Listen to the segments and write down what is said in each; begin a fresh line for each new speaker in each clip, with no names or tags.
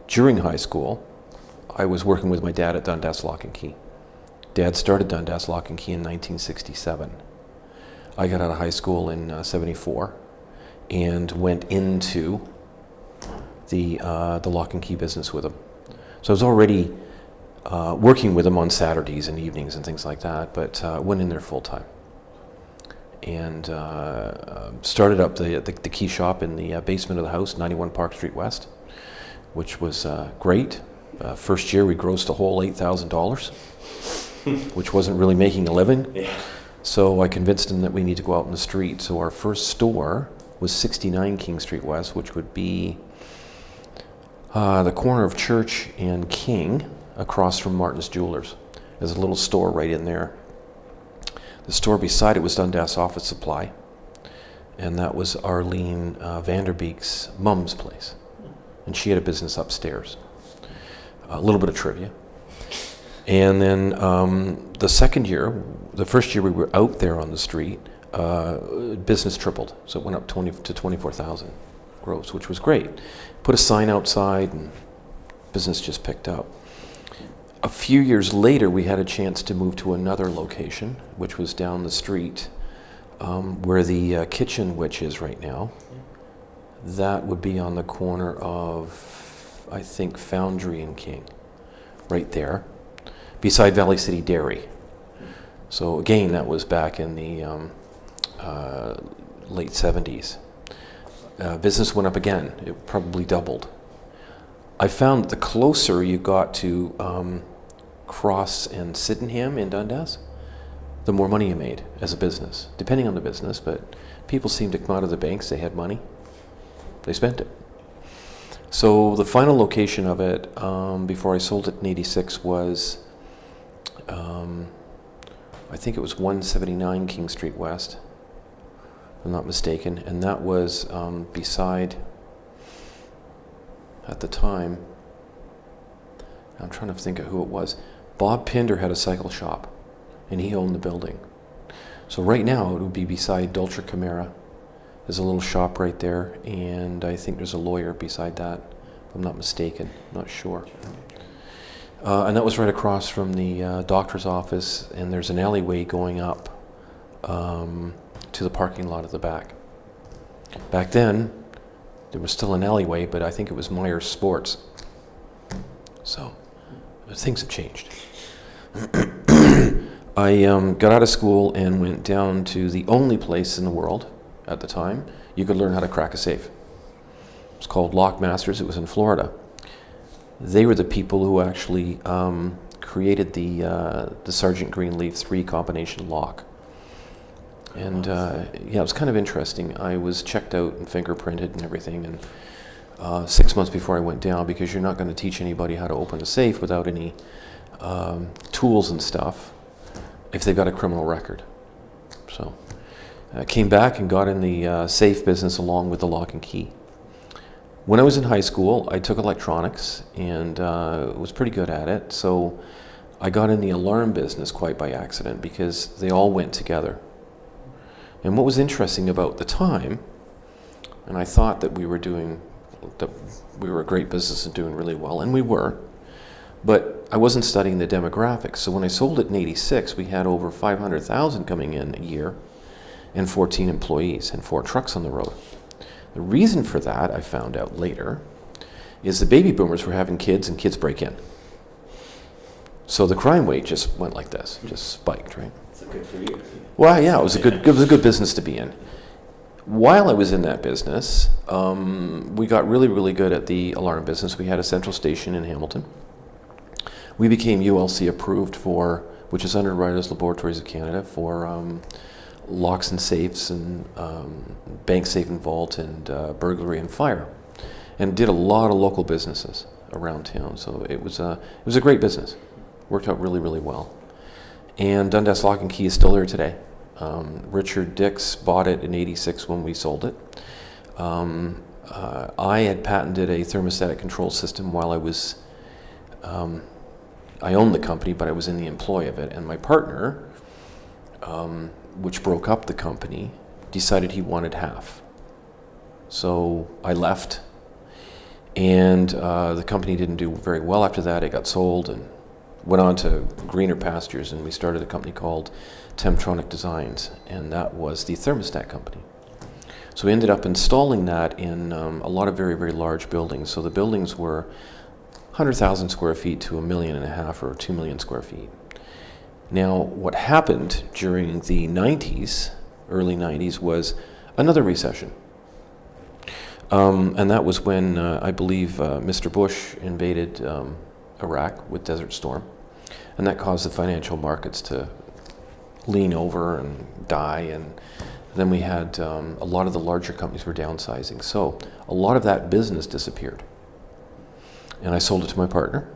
During high school, I was working with my dad at Dundas Lock and Key. Dad started Dundas Lock and Key in 1967. I got out of high school in 74 and went into the lock and key business with him. So I was already working with him on Saturdays and evenings and things like that, but went in there full time. And started up the key shop in the basement of the house, 91 Park Street West, which was great. First year we grossed a whole $8,000, which wasn't really making a living.
Yeah.
So I convinced him that we need to go out in the street. So our first store was 69 King Street West, which would be the corner of Church and King, across from Martin's Jewelers. There's a little store right in there. The store beside it was Dundas Office Supply, and that was Arlene Vanderbeek's mom's place. And she had a business upstairs. A little bit of trivia. And then the second year, the first year we were out there on the street, business tripled. So it went up to 24,000 gross, which was great. Put a sign outside and business just picked up. A few years later, we had a chance to move to another location, which was down the street where the Kitchen Witch is right now. That would be on the corner of, I think, Foundry and King, right there, beside Valley City Dairy. So again, that was back in the late 70s. Business went up again. It probably doubled. I found that the closer you got to Cross and Sydenham in Dundas, the more money you made as a business, depending on the business, but people seemed to come out of the banks, they had money, they spent it. So the final location of it, before I sold it in 86, was, I think it was 179 King Street West, if I'm not mistaken, and that was beside, at the time, I'm trying to think of who it was. Bob Pinder had a cycle shop, and he owned the building. So right now it would be beside Dolce Camara. There's a little shop right there, and I think there's a lawyer beside that, if I'm not mistaken, not sure. And that was right across from the doctor's office, and there's an alleyway going up to the parking lot at the back. Back then, there was still an alleyway, but I think it was Myers Sports. So, things have changed. I got out of school and went down to the only place in the world at the time you could learn how to crack a safe. It's called Lockmasters. It was in Florida. They were the people who actually created the Sergeant Greenleaf 3 combination lock. And yeah, it was kind of interesting. I was checked out and fingerprinted and everything, and 6 months before I went down, because you're not going to teach anybody how to open a safe without any tools and stuff if they've got a criminal record. So I came back and got in the safe business along with the lock and key. When I was in high school, I took electronics and was pretty good at it. So I got in the alarm business quite by accident, because they all went together. And what was interesting about the time, and I thought that we were a great business and doing really well, and we were, but I wasn't studying the demographics. So when I sold it in 86, we had over 500,000 coming in a year and 14 employees and 4 trucks on the road. The reason for that, I found out later, is the baby boomers were having kids and kids break in. So the crime rate just went like this, just spiked, right?
So good for you.
Well, yeah, it was a good business to be in. While I was in that business, we got really, really good at the alarm business. We had a central station in Hamilton. We became ULC approved for, which is Underwriters Laboratories of Canada, for locks and safes and bank safe and vault and burglary and fire, and did a lot of local businesses around town. So it was a great business. Worked out really, really well. And Dundas Lock and Key is still there today. Richard Dix bought it in 86 when we sold it. I had patented a thermostatic control system while I was, I owned the company, but I was in the employ of it. And my partner, which broke up the company, decided he wanted half. So I left And the company didn't do very well after that. It got sold and went on to greener pastures, and we started a company called Temptronic Designs, and that was the thermostat company. So we ended up installing that in a lot of very, very large buildings. So the buildings were 100,000 square feet to 1.5 million or 2 million square feet. Now, what happened during the 90s, early 90s, was another recession. And that was when, I believe, Mr. Bush invaded Iraq with Desert Storm. And that caused the financial markets to lean over and die. And then we had a lot of the larger companies were downsizing. So a lot of that business disappeared. And I sold it to my partner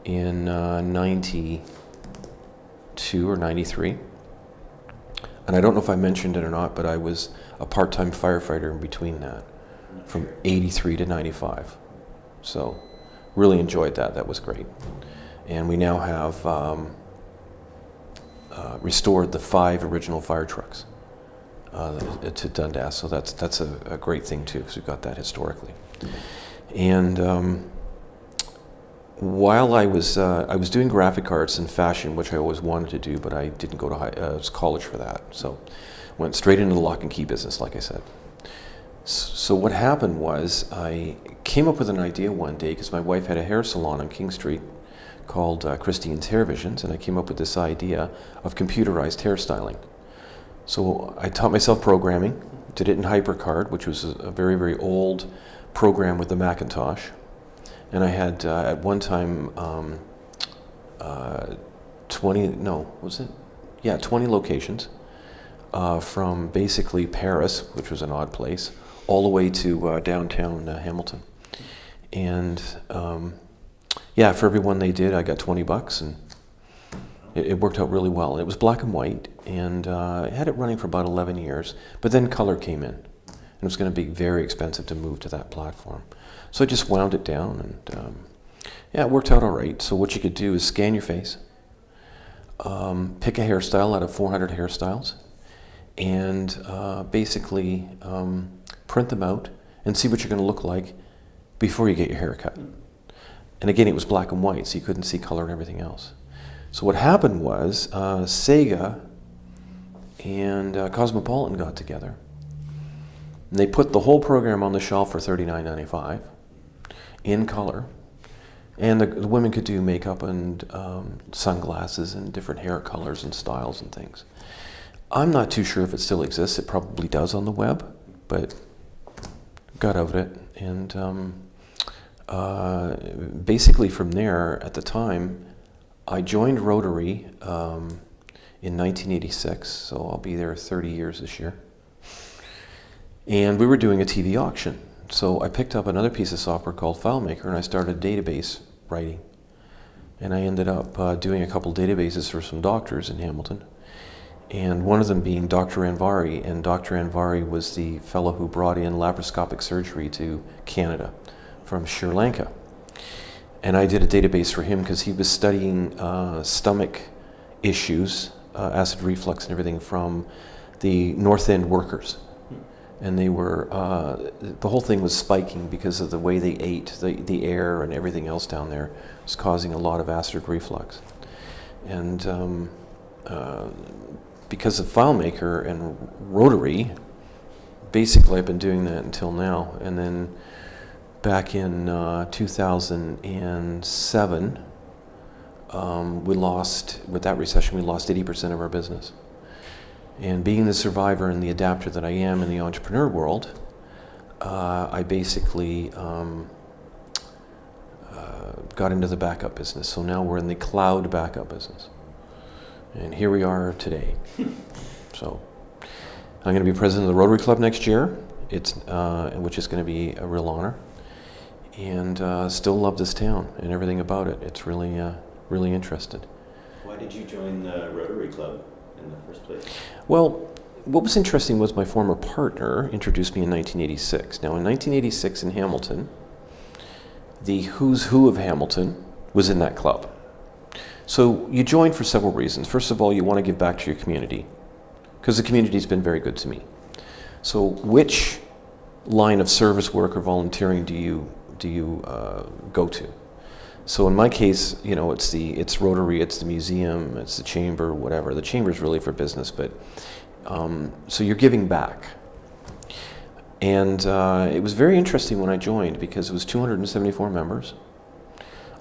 in 92 or 93. And I don't know if I mentioned it or not, but I was a part-time firefighter in between that, from 83 to 95. So really enjoyed that. That was great. And we now have restored the 5 original fire trucks to Dundas. So that's a great thing too, because we've got that historically. And while I was doing graphic arts and fashion, which I always wanted to do, but I didn't go to college for that. So went straight into the lock and key business, like I said. So what happened was I came up with an idea one day, because my wife had a hair salon on King Street called Christine's Hair Visions, and I came up with this idea of computerized hairstyling. So I taught myself programming, did it in HyperCard, which was a very, very old program with the Macintosh. And I had at one time 20 locations from basically Paris, which was an odd place, all the way to downtown Hamilton. And for every one they did, I got $20, and it worked out really well. It was black and white, and I had it running for about 11 years, but then color came in. And it was going to be very expensive to move to that platform. So I just wound it down, and it worked out all right. So what you could do is scan your face, pick a hairstyle out of 400 hairstyles, and basically print them out and see what you're going to look like before you get your hair cut. And again, it was black and white, so you couldn't see color and everything else. So what happened was Sega and Cosmopolitan got together, and they put the whole program on the shelf for $39.95 in color. And the women could do makeup and sunglasses and different hair colors and styles and things. I'm not too sure if it still exists. It probably does on the web, but got out of it. And basically from there, at the time, I joined Rotary in 1986, so I'll be there 30 years this year. And we were doing a TV auction. So I picked up another piece of software called FileMaker, and I started database writing. And I ended up doing a couple databases for some doctors in Hamilton, and one of them being Dr. Anvari. And Dr. Anvari was the fellow who brought in laparoscopic surgery to Canada from Sri Lanka. And I did a database for him because he was studying stomach issues, acid reflux and everything from the North End workers. And they were, the whole thing was spiking because of the way they ate, the air and everything else down there was causing a lot of acid reflux. And because of FileMaker and Rotary, basically I've been doing that until now. And then back in 2007, we lost, with that recession, we lost 80% of our business. And being the survivor and the adapter that I am in the entrepreneur world, I basically got into the backup business. So now we're in the cloud backup business. And here we are today. So I'm going to be president of the Rotary Club next year, which is going to be a real honor. And still love this town and everything about it. It's really, really interested.
Why did you join the Rotary Club in the first place?
Well, what was interesting was my former partner introduced me in 1986. Now, in 1986 in Hamilton, the who's who of Hamilton was in that club. So you join for several reasons. First of all, you want to give back to your community, because the community's been very good to me. So which line of service work or volunteering do you do you go to? So in my case, you know, it's Rotary, it's the museum, it's the chamber, whatever. The chamber's really for business, but so you're giving back. And it was very interesting when I joined because it was 274 members,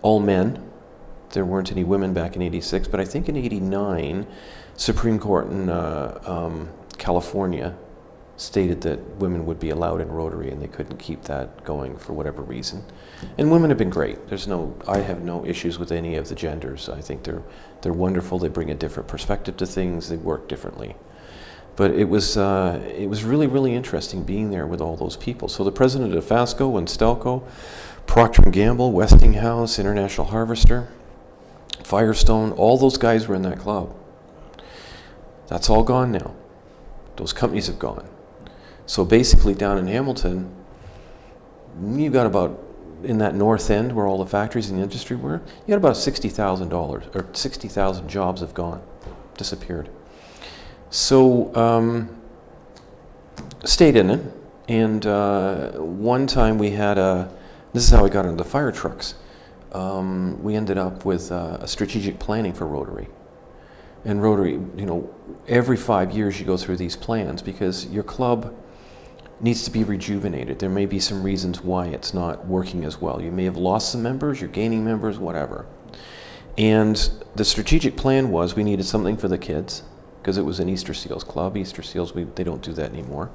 all men. There weren't any women back in '86, but I think in '89, Supreme Court in California stated that women would be allowed in Rotary, and they couldn't keep that going for whatever reason. And women have been great. I have no issues with any of the genders. I think they're wonderful. They bring a different perspective to things. They work differently. But it was really, really interesting being there with all those people. So the president of FASCO and Stelco, Procter & Gamble, Westinghouse, International Harvester, Firestone, all those guys were in that club. That's all gone now. Those companies have gone. So basically down in Hamilton, you got about, in that north end where all the factories in the industry were, you got about $60,000, or 60,000 jobs have gone, disappeared. So stayed in it, and one time we had this is how we got into the fire trucks. We ended up with a strategic planning for Rotary. And Rotary, you know, every 5 years you go through these plans because your club needs to be rejuvenated. There may be some reasons why it's not working as well. You may have lost some members, you're gaining members, whatever. And the strategic plan was we needed something for the kids because it was an Easter Seals club. Easter Seals, they don't do that anymore.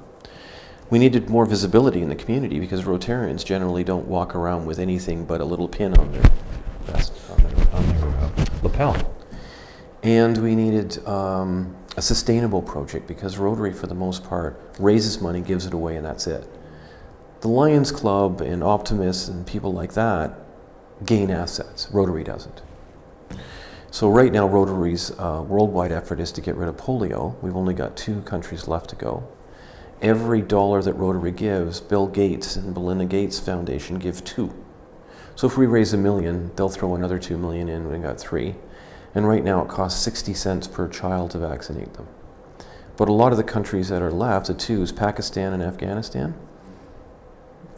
We needed more visibility in the community because Rotarians generally don't walk around with anything but a little pin on their vest, on their lapel. And we needed a sustainable project because Rotary, for the most part, raises money, gives it away, and that's it. The Lions Club and Optimus and people like that gain assets. Rotary doesn't. So right now, Rotary's worldwide effort is to get rid of polio. We've only got 2 countries left to go. Every dollar that Rotary gives, Bill Gates and Belinda Gates Foundation give 2. So if we raise $1 million, they'll throw another $2 million in. We got 3. And right now it costs 60 cents per child to vaccinate them. But a lot of the countries that are left, the 2 is Pakistan and Afghanistan.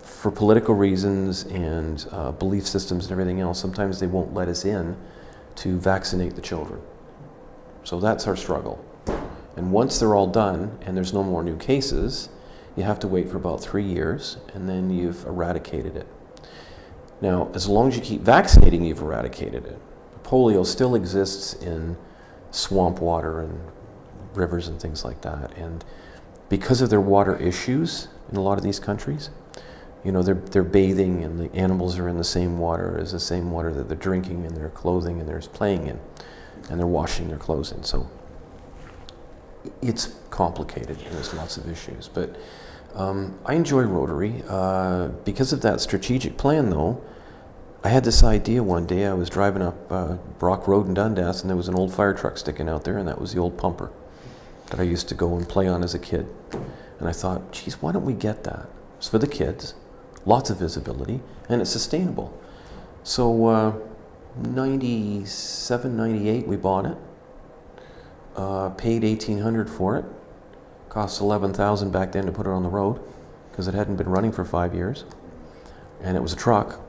For political reasons and belief systems and everything else, sometimes they won't let us in to vaccinate the children. So that's our struggle. And once they're all done and there's no more new cases, you have to wait for about 3 years and then you've eradicated it. Now, as long as you keep vaccinating, you've eradicated it. Polio still exists in swamp water and rivers and things like that. And because of their water issues in a lot of these countries, you know, they're bathing and the animals are in the same water as the same water that they're drinking and their clothing and they're playing in, and they're washing their clothes in. So it's complicated and there's lots of issues. But I enjoy Rotary. Because of that strategic plan, though, I had this idea one day. I was driving up Brock Road in Dundas, and there was an old fire truck sticking out there, and that was the old pumper that I used to go and play on as a kid. And I thought, geez, why don't we get that? It's for the kids, lots of visibility, and it's sustainable. So 97, 98, we bought it, paid $1,800 for it, cost $11,000 back then to put it on the road because it hadn't been running for 5 years, and it was a truck.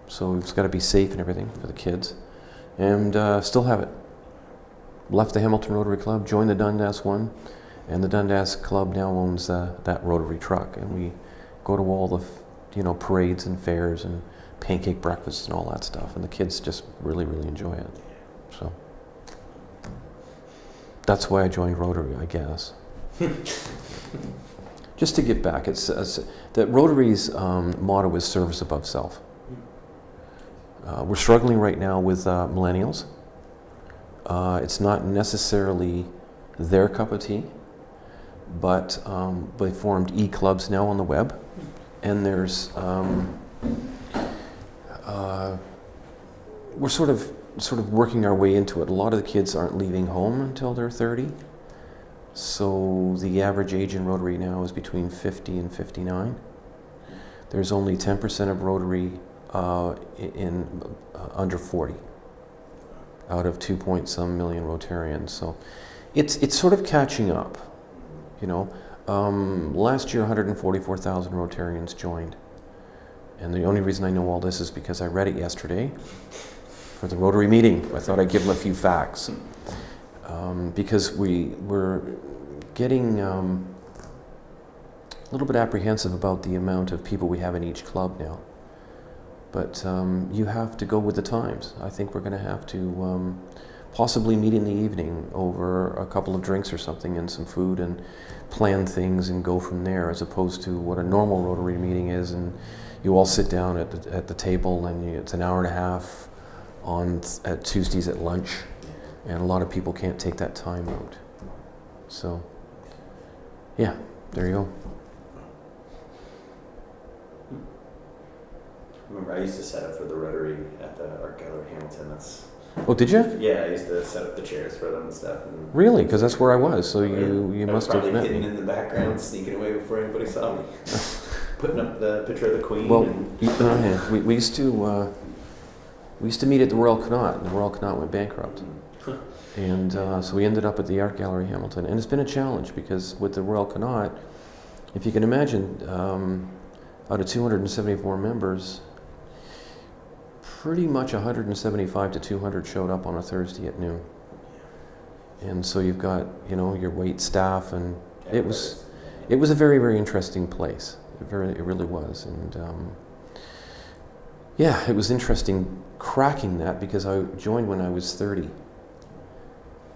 So it's got to be safe and everything for the kids. And still have it. Left the Hamilton Rotary Club, joined the Dundas one, and the Dundas Club now owns that Rotary truck. And we go to all the parades and fairs and pancake breakfasts and all that stuff. And the kids just really, really enjoy it. So that's why I joined Rotary, I guess. Just to give back. That Rotary's motto is service above self. We're struggling right now with millennials. It's not necessarily their cup of tea, but they formed e-clubs now on the web, and there's we're sort of working our way into it. A lot of the kids aren't leaving home until they're 30, so the average age in Rotary now is between 50 and 59. There's only 10% of Rotary under 40 out of 2-point-some million Rotarians. So it's sort of catching up, you know. Last year 144,000 Rotarians joined. And the only reason I know all this is because I read it yesterday for the Rotary meeting. I thought I'd give them a few facts. Because we're getting a little bit apprehensive about the amount of people we have in each club now. But you have to go with the times. I think we're going to have to possibly meet in the evening over a couple of drinks or something and some food and plan things and go from there, as opposed to what a normal Rotary meeting is, and you all sit down at the table and it's an hour and a half at Tuesdays at lunch, and a lot of people can't take that time out. So, yeah, there you go.
Remember, I used to set up for the Rotary at the Art Gallery Hamilton.
Oh, did you?
Yeah, I used to set up the chairs for them and stuff. And
Really? Because that's where I was, so you
I was
must have
probably
met
hidden
me.
in the background, sneaking away before anybody saw me. Putting up the picture of the Queen.
Well,
and
we used to meet at the Royal Connaught, and the Royal Connaught went bankrupt. And so we ended up at the Art Gallery Hamilton. And it's been a challenge because with the Royal Connaught, if you can imagine, out of 274 members, pretty much 175 to 200 showed up on a Thursday at noon. And so you've got, your wait staff, and it was a very, very interesting place. It really was. And yeah, it was interesting cracking that because I joined when I was 30.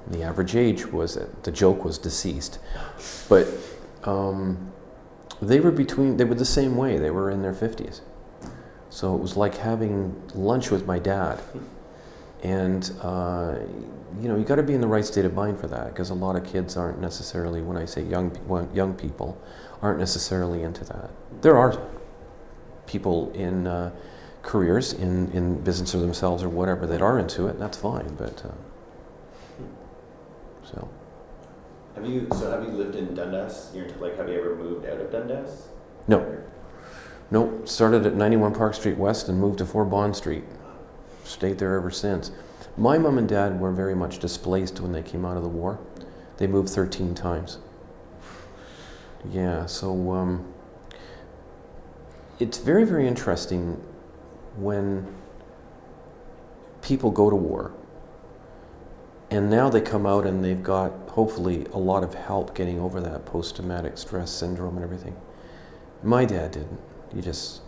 The average age the joke was deceased, but they were the same way. They were in their 50s. So it was like having lunch with my dad. And, you got to be in the right state of mind for that, because a lot of kids aren't necessarily, when I say young people, aren't necessarily into that. There are people in careers, in business or themselves or whatever, that are into it, and that's fine, but... So.
Have you lived in Dundas? Have you ever moved out of Dundas?
No. Nope. Started at 91 Park Street West and moved to 4 Bond Street. Stayed there ever since. My mom and dad were very much displaced when they came out of the war. They moved 13 times. Yeah, so it's very, very interesting when people go to war. And now they come out and they've got, hopefully, a lot of help getting over that post-traumatic stress syndrome and everything. My dad didn't. He just,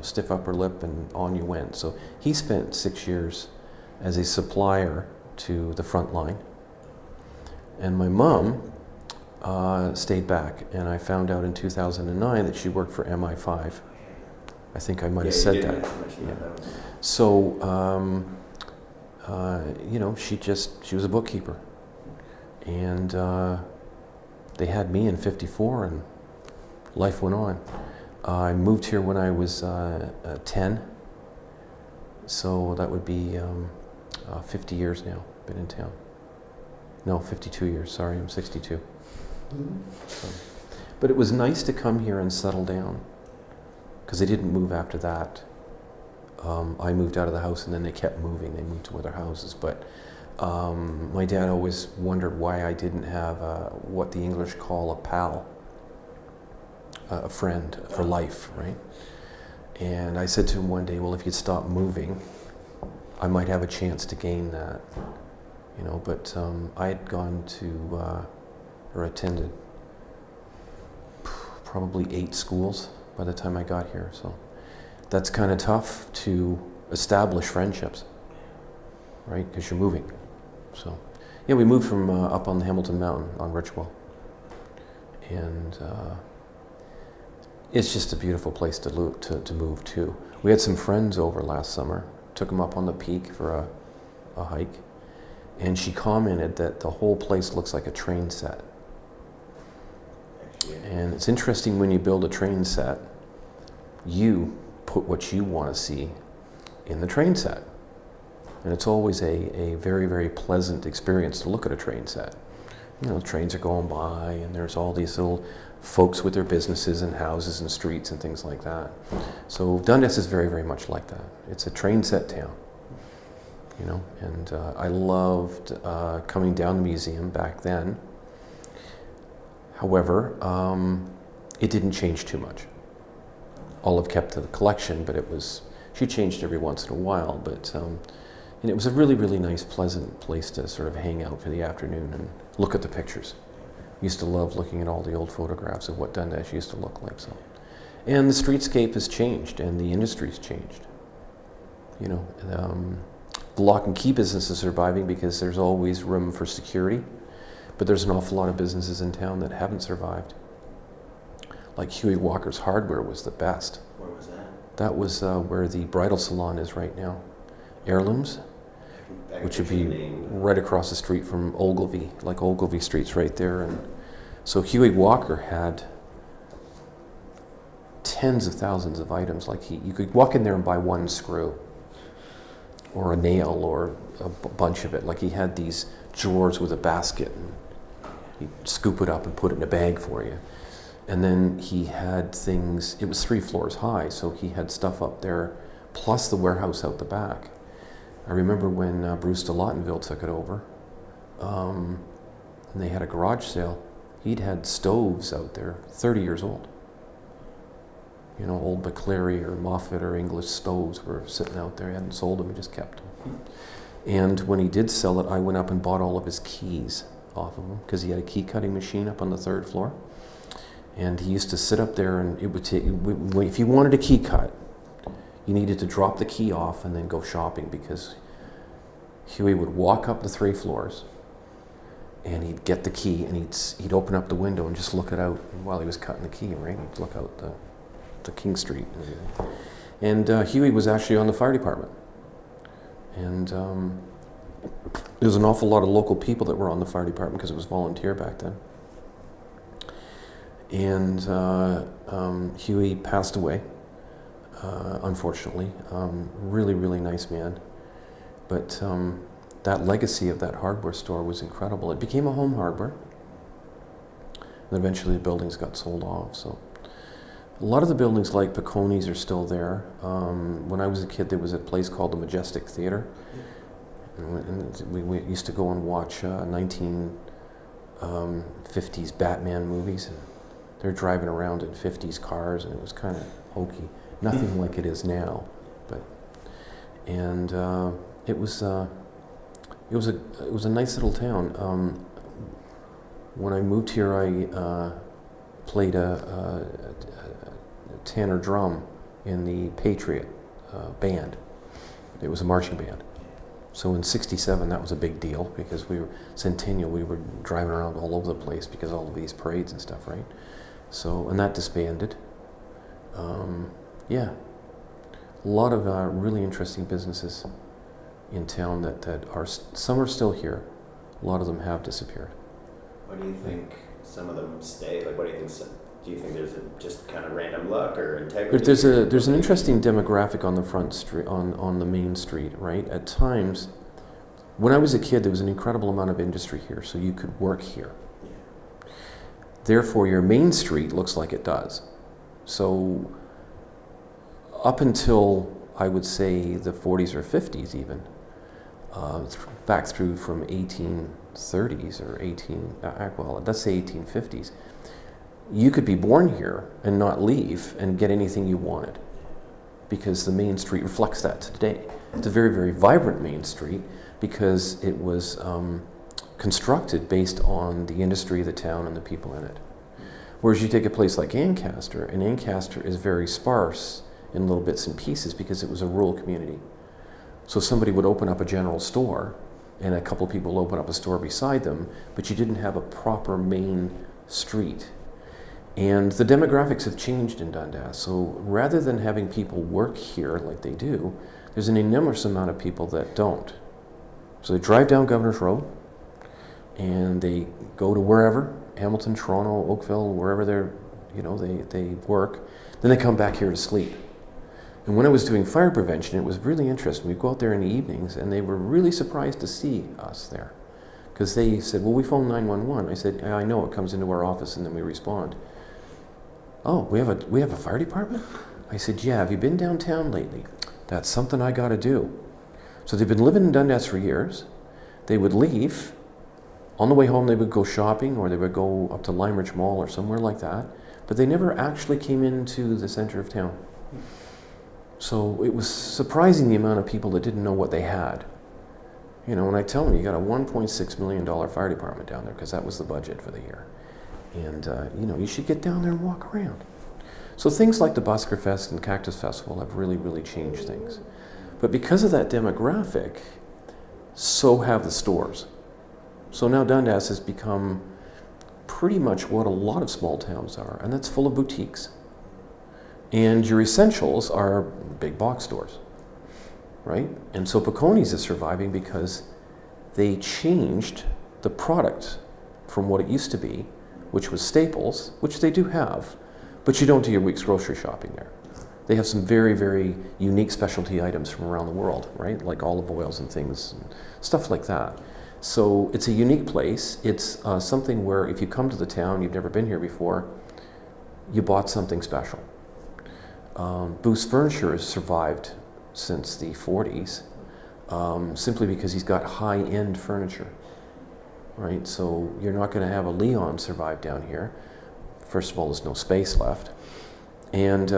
stiff upper lip and on you went. So he spent 6 years as a supplier to the front line. And my mom stayed back, and I found out in 2009 that she worked for MI5. I think I might have said that. Yeah. So, she was a bookkeeper, and they had me in '54, and life went on. I moved here when I was 10, so that would be 50 years now. Been in town. No, 52 years. Sorry, I'm 62. So, but it was nice to come here and settle down, because they didn't move after that. I moved out of the house, and then they kept moving. They moved to other houses. But my dad always wondered why I didn't have what the English call a pal, a friend for life, right? And I said to him one day, well, if you'd stop moving, I might have a chance to gain that, But I had gone to, or attended, probably 8 schools by the time I got here, so. That's kind of tough to establish friendships, right? Because you're moving. So, yeah, we moved from up on the Hamilton Mountain on Richwell. And it's just a beautiful place to move to. We had some friends over last summer, took them up on the peak for a hike, and she commented that the whole place looks like a train set. And it's interesting, when you build a train set, you put what you want to see in the train set. And it's always a very, very pleasant experience to look at a train set. Trains are going by, and there's all these little folks with their businesses and houses and streets and things like that. So Dundas is very, very much like that. It's a train set town, and I loved coming down the museum back then. However, it didn't change too much. Olive kept the collection, but she changed every once in a while. But and it was a really, really nice, pleasant place to sort of hang out for the afternoon and look at the pictures. Used to love looking at all the old photographs of what Dundas used to look like. So, and the streetscape has changed, and the industry's changed. You know, the lock and key business is surviving because there's always room for security, but there's an awful lot of businesses in town that haven't survived. Like Huey Walker's Hardware was the best.
Where was that?
That was where the bridal salon is right now. Heirlooms, which would be right across the street from Ogilvy, like Ogilvy Street's right there. And so Huey Walker had tens of thousands of items. Like you could walk in there and buy one screw or a nail or a bunch of it. Like he had these drawers with a basket, and he'd scoop it up and put it in a bag for you. And then he had things, it was 3 floors high, so he had stuff up there, plus the warehouse out the back. I remember when Bruce de Lawtonville took it over, and they had a garage sale. He'd had stoves out there, 30 years old. You know, old McClary or Moffat or English stoves were sitting out there. He hadn't sold them, he just kept them. And when he did sell it, I went up and bought all of his keys off of him, because he had a key cutting machine up on the 3rd floor. And he used to sit up there, and it would take, if you wanted a key cut, you needed to drop the key off and then go shopping, because Huey would walk up the 3 floors and he'd get the key and he'd open up the window and just look it out while he was cutting the key, right? He'd look out the King Street and everything. And Huey was actually on the fire department. And there was an awful lot of local people that were on the fire department because it was volunteer back then. And Huey passed away, unfortunately. Really, really nice man. But that legacy of that hardware store was incredible. It became a Home Hardware. And eventually the buildings got sold off. So a lot of the buildings like Picconi's are still there. When I was a kid, there was a place called the Majestic Theater. And we used to go and watch 1950s Batman movies. And they're driving around in 50s cars, and it was kind of hokey. Nothing like it is now, but it was a nice little town. When I moved here, I played a tenor drum in the Patriot band. It was a marching band. So in '67, that was a big deal because we were Centennial. We were driving around all over the place because of all of these parades and stuff, right? So, and that disbanded. Yeah, a lot of really interesting businesses in town that are, some are still here. A lot of them have disappeared.
Why do you think some of them stay? Like, what do you think? Do you think there's just kind of random luck or integrity?
There's an interesting demographic on the front street, on the main street, right? At times, when I was a kid, there was an incredible amount of industry here, so you could work here. Yeah. Therefore, your main street looks like it does. So, up until I would say the 40s or 50s, even back through from 1830s or well, let's say 1850s. You could be born here and not leave and get anything you wanted because the main street reflects that today. It's a very, very vibrant main street because it was constructed based on the industry of the town and the people in it. Whereas you take a place like Ancaster, and Ancaster is very sparse in little bits and pieces because it was a rural community. So somebody would open up a general store and a couple of people would open up a store beside them, but you didn't have a proper main street. And the demographics have changed in Dundas. So rather than having people work here like they do, there's an enormous amount of people that don't. So they drive down Governor's Road and they go to wherever, Hamilton, Toronto, Oakville, wherever they work. Then they come back here to sleep. And when I was doing fire prevention, it was really interesting. We'd go out there in the evenings and they were really surprised to see us there. Because they said, well, we phoned 911. I said, yeah, I know, it comes into our office and then we respond. Oh, we have a fire department? I said, yeah, have you been downtown lately? That's something I gotta do. So they've been living in Dundas for years. They would leave. On the way home, they would go shopping or they would go up to Limeridge Mall or somewhere like that. but they never actually came into the center of town. So it was surprising the amount of people that didn't know what they had. You know, when I tell them you got a $1.6 million fire department down there, because that was the budget for the year. And, you know, you should get down there and walk around. So things like the Busker Fest and Cactus Festival have really, really changed things. But because of that demographic, so have the stores. So now Dundas has become pretty much what a lot of small towns are, and that's full of boutiques. And your essentials are big box stores, right? And so Peconi's is surviving because they changed the product from what it used to be, which was staples, which they do have, but you don't do your week's grocery shopping there. They have some very, very unique specialty items from around the world, right? Like olive oils and things, and stuff like that. So it's a unique place. It's something where if you come to the town, you've never been here before, you bought something special. Booth's Furniture has survived since the 40s, simply because he's got high-end furniture, right? So you're not going to have a Leon survive down here. First of all, there's no space left. And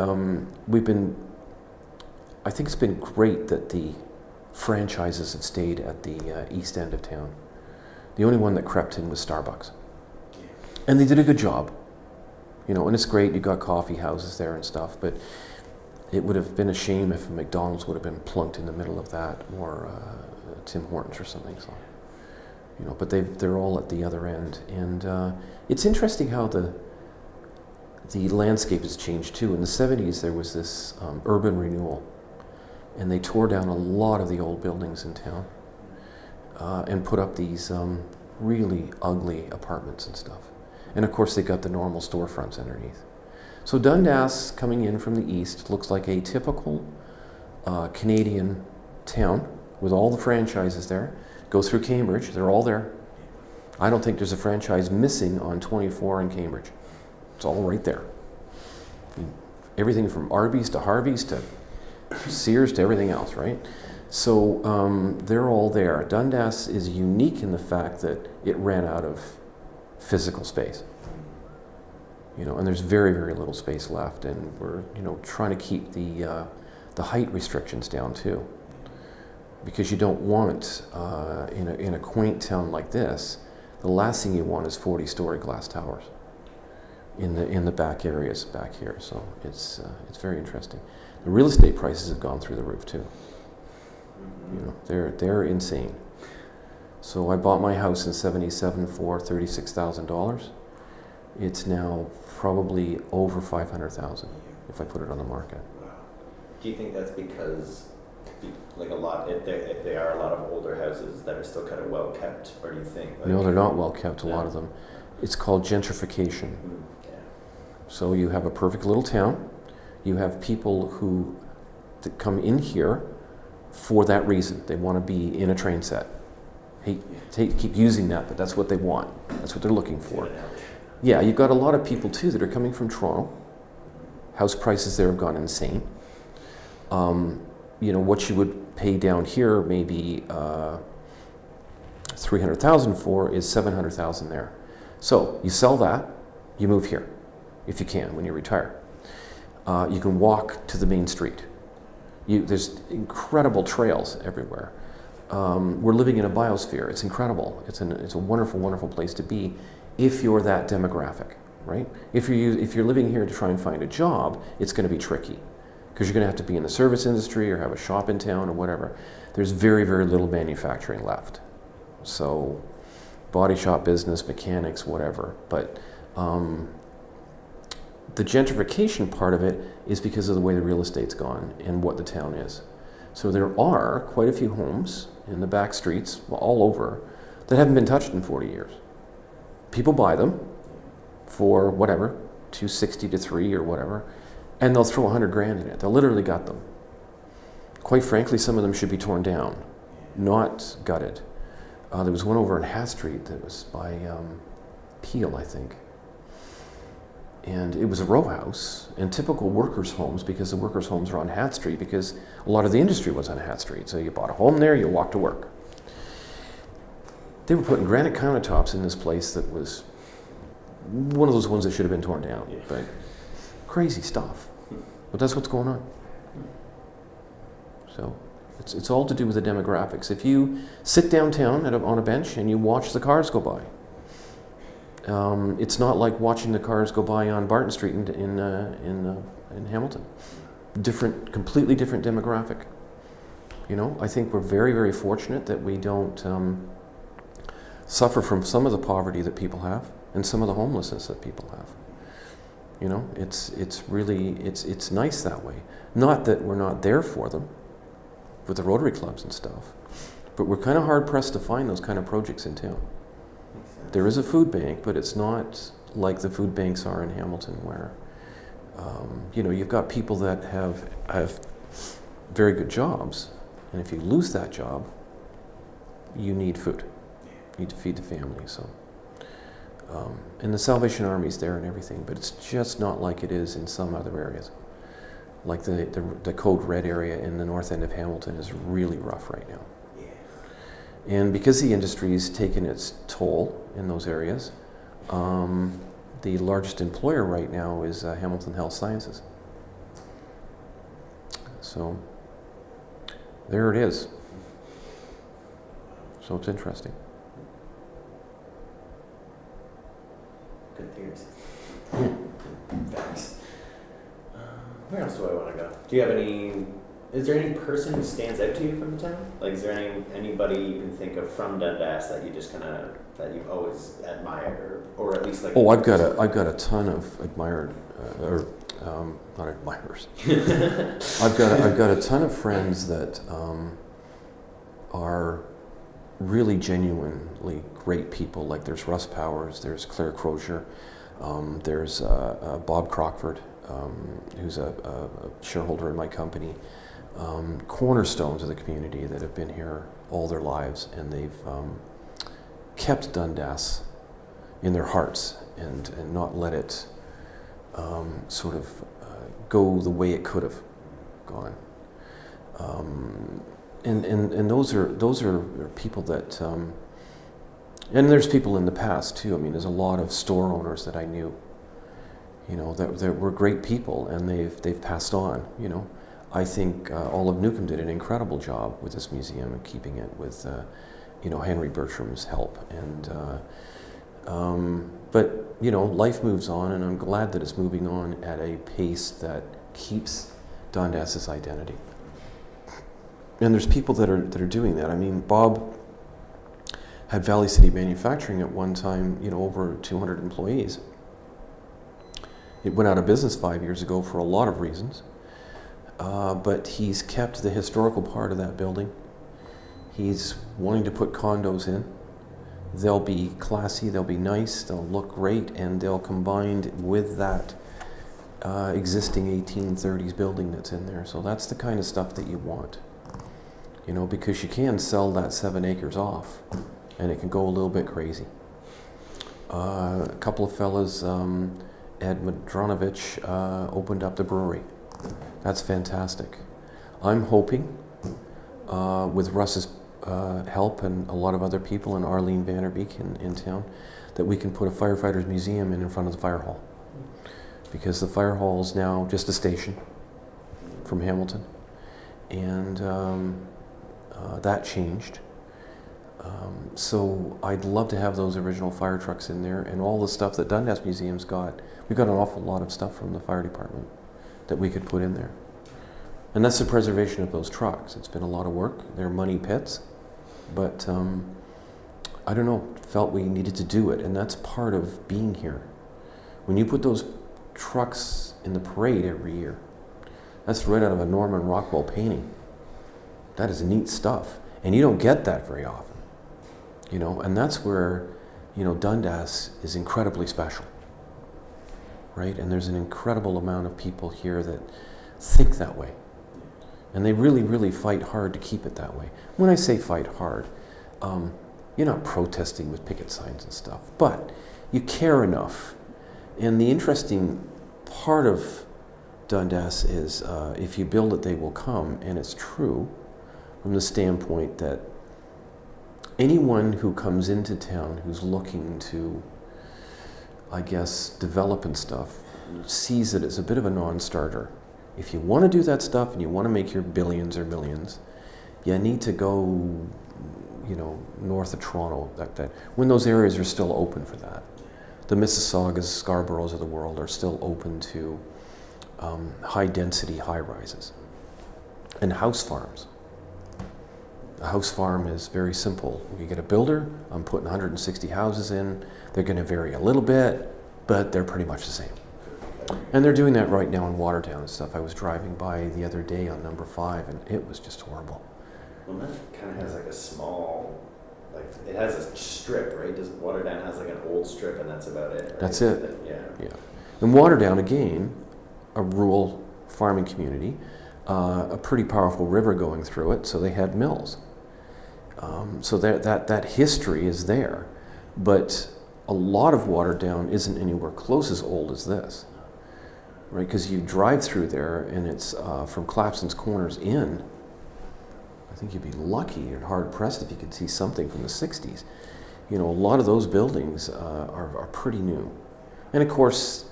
I think it's been great that the franchises have stayed at the east end of town. The only one that crept in was Starbucks. And they did a good job. You know, and it's great, you got coffee houses there and stuff, but it would have been a shame if McDonald's would have been plunked in the middle of that, or Tim Hortons or something. So, you know, but they're all at the other end. And it's interesting how the landscape has changed too. In the 70s, there was this urban renewal, and they tore down a lot of the old buildings in town and put up these really ugly apartments and stuff. And of course, they got the normal storefronts underneath. So Dundas, coming in from the east, looks like a typical Canadian town with all the franchises there. Go through Cambridge, they're all there. I don't think there's a franchise missing on 24 in Cambridge. It's all right there. Everything from Arby's to Harvey's to Sears to everything else, right? So they're all there. Dundas is unique in the fact that it ran out of physical space. You know, and there's very, very little space left, and we're, you know, trying to keep the height restrictions down too, because you don't want in a quaint town like this, the last thing you want is 40-story glass towers in the back areas back here. So it's very interesting. The real estate prices have gone through the roof too. You know, they're insane. So I bought my house in '77 for $36,000. It's now probably over $500,000 if I put it on the market.
Wow. Do you think that's because, like if they are a lot of older houses that are still kind of well kept, or do you think? Like,
no, they're not well kept. A lot of them. It's called gentrification.
Yeah.
So you have a perfect little town. You have people who come in here for that reason. They want to be in a train set. Keep using that, but that's what they want. That's what they're looking for. Yeah, you've got a lot of people too that are coming from Toronto. House prices there have gone insane. You know, what you would pay down here maybe $300,000 for is $700,000 there. So you sell that, you move here, if you can, when you retire. You can walk to the main street. There's incredible trails everywhere. We're living in a biosphere. It's incredible. It's a wonderful, wonderful place to be if you're that demographic, right? If you're living here to try and find a job, it's going to be tricky because you're going to have to be in the service industry or have a shop in town or whatever. There's very, very little manufacturing left. So body shop business, mechanics, whatever. But the gentrification part of it is because of the way the real estate's gone and what the town is. So there are quite a few homes in the back streets, all over, that haven't been touched in 40 years. People buy them for whatever, $260 to $300 or whatever, and they'll throw $100,000 in it. They'll literally gut them. Quite frankly, some of them should be torn down, not gutted. There was one over on Hat Street that was by Peel, I think. And it was a row house and typical workers' homes, because the workers' homes are on Hat Street because a lot of the industry was on Hat Street. So you bought a home there, you walked to work. They were putting granite countertops in this place that was one of those ones that should have been torn down.
Yeah.
But crazy stuff. But that's what's going on. So it's all to do with the demographics. If you sit downtown on a bench and you watch the cars go by, it's not like watching the cars go by on Barton Street in Hamilton. Completely different demographic. You know, I think we're very, very fortunate that we don't suffer from some of the poverty that people have and some of the homelessness that people have. You know, it's really nice that way. Not that we're not there for them with the Rotary clubs and stuff, but we're kind of hard pressed to find those kind of projects in town. There is a food bank, but it's not like the food banks are in Hamilton, where you know, you've got people that have very good jobs, and if you lose that job, you need food. You need to feed the family. So, and the Salvation Army's there and everything, but it's just not like it is in some other areas. Like the Code Red area in the north end of Hamilton is really rough right now. Yeah. And because the industry's taken its toll in those areas, the largest employer right now is Hamilton Health Sciences. So there it is. So it's interesting.
Good theories. Facts. Where else do I want to go? Do you have any? Is there any person who stands out to you from the town? Like, is there anybody you can think of from Dundas that you just kind of that you've always admired, or at least like?
Oh, I've got a ton of admired, not admirers. I've got a ton of friends that are really genuinely great people. Like there's Russ Powers, there's Claire Crozier, there's Bob Crockford, who's a shareholder in my company. Cornerstones of the community that have been here all their lives, and they've kept Dundas in their hearts and not let it sort of go the way it could have gone. And those are people that, and there's people in the past too. I mean, there's a lot of store owners that I knew, you know, that were great people, and they've passed on. You know, I think Olive Newcomb did an incredible job with this museum and keeping it with, you know, Henry Bertram's help. And but you know, life moves on, and I'm glad that it's moving on at a pace that keeps Dundas's identity. And there's people that are doing that. I mean, Bob had Valley City Manufacturing at one time, you know, over 200 employees. It went out of business 5 years ago for a lot of reasons, but he's kept the historical part of that building. He's wanting to put condos in. They'll be classy, they'll be nice, they'll look great, and they'll combine with that existing 1830s building that's in there. So that's the kind of stuff that you want. You know, because you can sell that 7 acres off, and it can go a little bit crazy. A couple of fellas, Ed Madronovich, opened up the brewery. That's fantastic. I'm hoping, with Russ's help and a lot of other people, and Arlene Vanderbeek in town, that we can put a firefighters museum in front of the fire hall. Because the fire hall is now just a station from Hamilton. And that changed. So I'd love to have those original fire trucks in there, and all the stuff that Dundas Museum's got. We've got an awful lot of stuff from the fire department that we could put in there. And that's the preservation of those trucks. It's been a lot of work. They're money pits, but I don't know, felt we needed to do it, and that's part of being here. When you put those trucks in the parade every year, that's right out of a Norman Rockwell painting. That is neat stuff, and you don't get that very often, you know. And that's where, you know, Dundas is incredibly special, right? And there's an incredible amount of people here that think that way, and they really, really fight hard to keep it that way. When I say fight hard, you're not protesting with picket signs and stuff, but you care enough. And the interesting part of Dundas is, if you build it, they will come, and it's true. From the standpoint that anyone who comes into town who's looking to I guess, developing stuff sees it as a bit of a non-starter. If you want to do that stuff and you want to make your billions or millions, you need to go, you know, north of Toronto, that when those areas are still open for that. The Mississaugas, Scarboroughs of the world are still open to high-density high-rises. And house farms. A house farm is very simple. You get a builder, I'm putting 160 houses in, they're going to vary a little bit, but they're pretty much the same. And they're doing that right now in Watertown and stuff. I was driving by the other day on number 5 and it was just horrible.
Well, that kind of has like a small, like, it has a strip, right? Does Watertown has like an old strip and that's about it, right?
That's it.
Yeah.
And Watertown, again, a rural farming community, a pretty powerful river going through it, so they had mills. So that history is there, but a lot of Watertown isn't anywhere close as old as this, right? Because you drive through there and it's from Clapson's Corners in, I think you'd be lucky and hard-pressed if you could see something from the 60s. You know, a lot of those buildings are pretty new. And of course,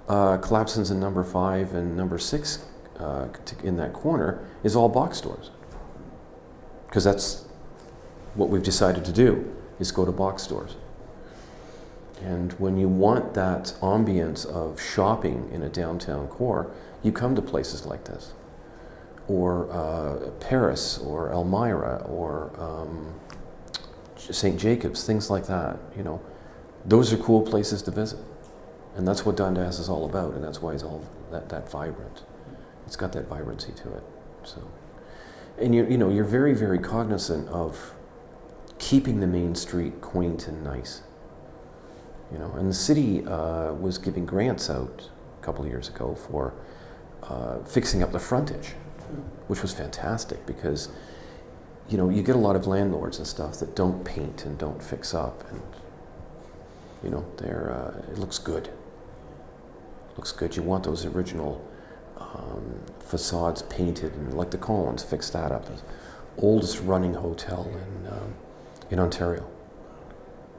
Clapson's in number 5 and number 6 in that corner is all box stores. Because that's what we've decided to do, is go to box stores. And when you want that ambience of shopping in a downtown core, you come to places like this. Or Paris, or Elmira, or St. Jacobs, things like that. You know, those are cool places to visit. And that's what Dundas is all about, and that's why it's all that vibrant. It's got that vibrancy to it. So, and you know, you're very, very cognizant of keeping the main street quaint and nice. You know, and the city was giving grants out a couple of years ago for fixing up the frontage, which was fantastic because, you know, you get a lot of landlords and stuff that don't paint and don't fix up, and you know, it looks good. Looks good. You want those original facades painted, and like the Collins fixed that up. Oldest running hotel in Ontario.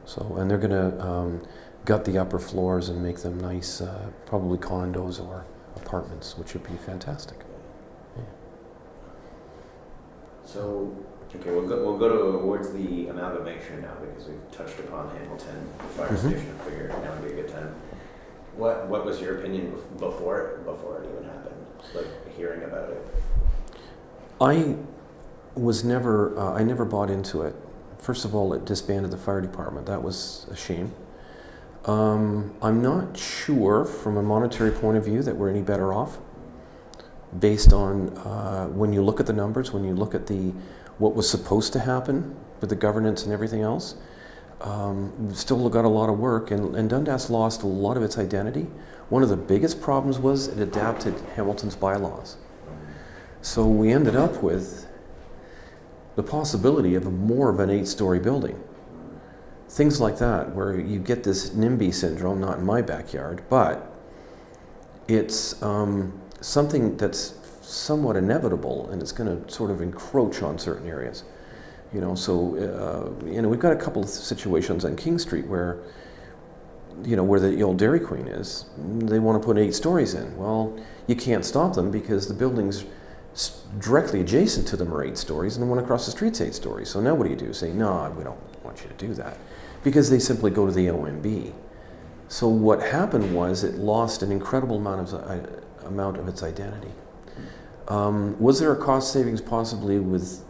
So, and they're going to gut the upper floors and make them nice, probably condos or apartments, which would be fantastic. Yeah.
So, okay, we'll go towards the amalgamation now because we've touched upon Hamilton, the fire station. I figured now would be a good time. What was your opinion before it even happened? Like hearing about it.
I never bought into it. First of all, it disbanded the fire department. That was a shame. I'm not sure from a monetary point of view that we're any better off based on when you look at the numbers, when you look at what was supposed to happen with the governance and everything else. We've still got a lot of work, and Dundas lost a lot of its identity. One of the biggest problems was it adapted Hamilton's bylaws. So we ended up with the possibility of more of an 8-story building. Things like that, where you get this NIMBY syndrome, not in my backyard, but it's something that's somewhat inevitable, and it's going to sort of encroach on certain areas. You know, so you know, we've got a couple of situations on King Street where, you know, where the old Dairy Queen is. They want to put 8 stories in. Well, you can't stop them because the buildings directly adjacent to them are 8 stories, and the one across the street's 8 stories. So now what do? Say, no, we don't want you to do that, because they simply go to the OMB. So what happened was it lost an incredible amount of its identity. Was there a cost savings possibly with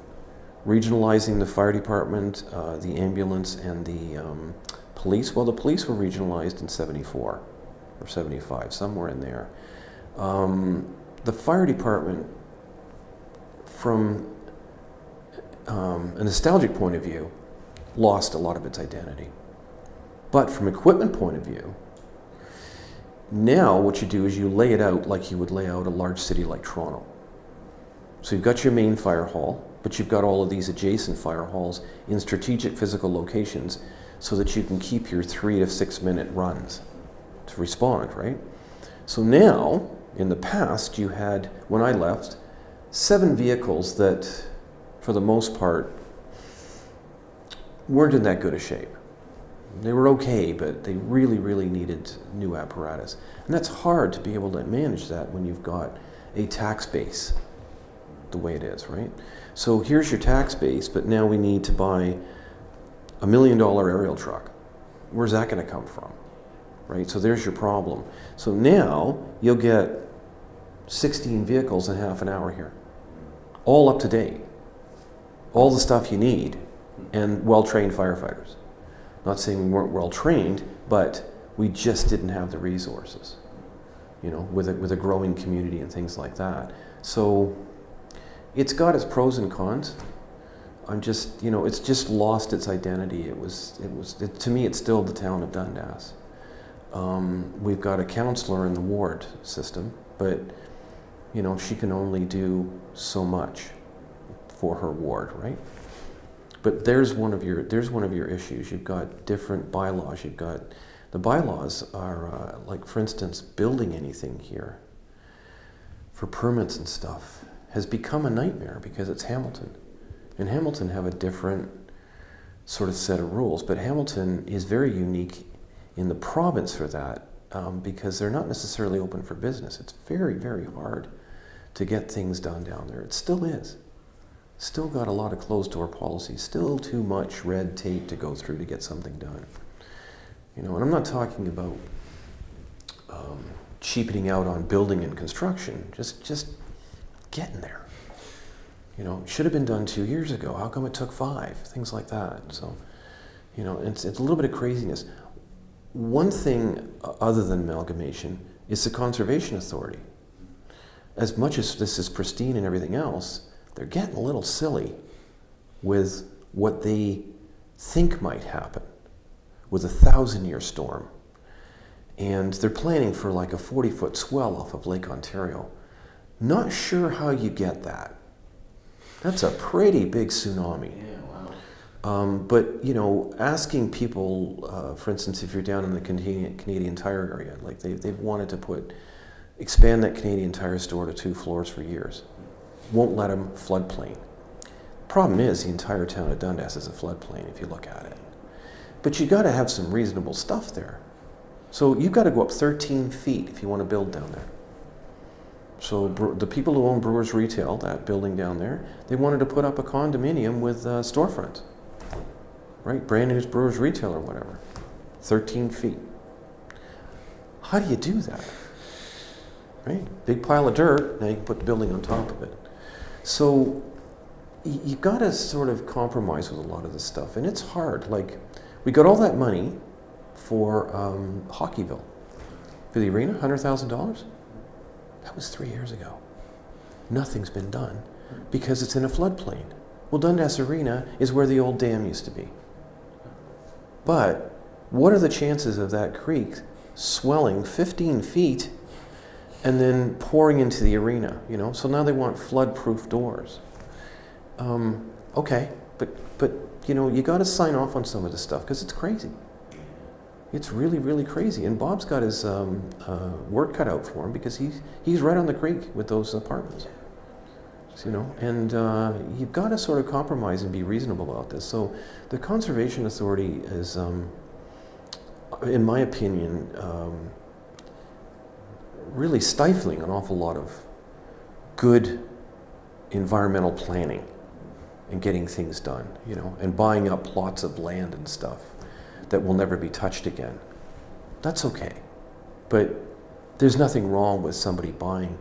regionalizing the fire department, the ambulance, and the police? Well, the police were regionalized in 74 or 75, somewhere in there. The fire department, from a nostalgic point of view, lost a lot of its identity. But from an equipment point of view, now what you do is you lay it out like you would lay out a large city like Toronto. So you've got your main fire hall, but you've got all of these adjacent fire halls in strategic physical locations so that you can keep your 3 to 6 minute runs to respond, right? So now, in the past, you had, when I left, 7 vehicles that, for the most part, weren't in that good a shape. They were okay, but they really, really needed new apparatus. And that's hard to be able to manage that when you've got a tax base the way it is, right? So here's your tax base, but now we need to buy $1 million aerial truck. Where's that going to come from, right? So there's your problem. So now you'll get 16 vehicles in half an hour here, all up to date, all the stuff you need, and well-trained firefighters. Not saying we weren't well-trained, but we just didn't have the resources, with a growing community and things like that. So it's got its pros and cons. I'm just, it's just lost its identity. To me, it's still the town of Dundas. We've got a councillor in the ward system, but, she can only do so much for her ward, right? But there's one of your issues. You've got different bylaws. The bylaws are like, for instance, building anything here for permits and stuff has become a nightmare because it's Hamilton. And Hamilton have a different sort of set of rules, but Hamilton is very unique in the province for that because they're not necessarily open for business. It's very, very hard to get things done down there. It still is. Still got a lot of closed door policies, still too much red tape to go through to get something done. And I'm not talking about cheapening out on building and construction, just getting there. Should have been done 2 years ago. How come it took 5? Things like that. So, it's a little bit of craziness. One thing other than amalgamation is the Conservation Authority. As much as this is pristine and everything else, they're getting a little silly with what they think might happen with a 1,000-year storm. And they're planning for like a 40-foot swell off of Lake Ontario. Not sure how you get that. That's a pretty big tsunami.
Yeah, wow.
But, asking people, for instance, if you're down in the Canadian Tire area, like they've wanted to expand that Canadian Tire store to 2 floors for years. Won't let them floodplain. Problem is, the entire town of Dundas is a floodplain if you look at it. But you got to have some reasonable stuff there. So you've got to go up 13 feet if you want to build down there. So the people who own Brewers Retail, that building down there, they wanted to put up a condominium with storefronts, right? Brand new Brewers Retail or whatever. 13 feet. How do you do that? Right? Big pile of dirt, now you can put the building on top of it. So you got to sort of compromise with a lot of this stuff, and it's hard. Like, we got all that money for Hockeyville, for the arena, $100,000. That was 3 years ago. Nothing's been done because it's in a floodplain. Well, Dundas Arena is where the old dam used to be. But what are the chances of that creek swelling 15 feet and then pouring into the arena, So now they want flood-proof doors. Okay, but you got to sign off on some of this stuff because it's crazy. It's really, really crazy. And Bob's got his work cut out for him because he's right on the creek with those apartments. And you've got to sort of compromise and be reasonable about this. So the Conservation Authority is, in my opinion, really stifling an awful lot of good environmental planning and getting things done, and buying up plots of land and stuff that will never be touched again. That's okay. But there's nothing wrong with somebody buying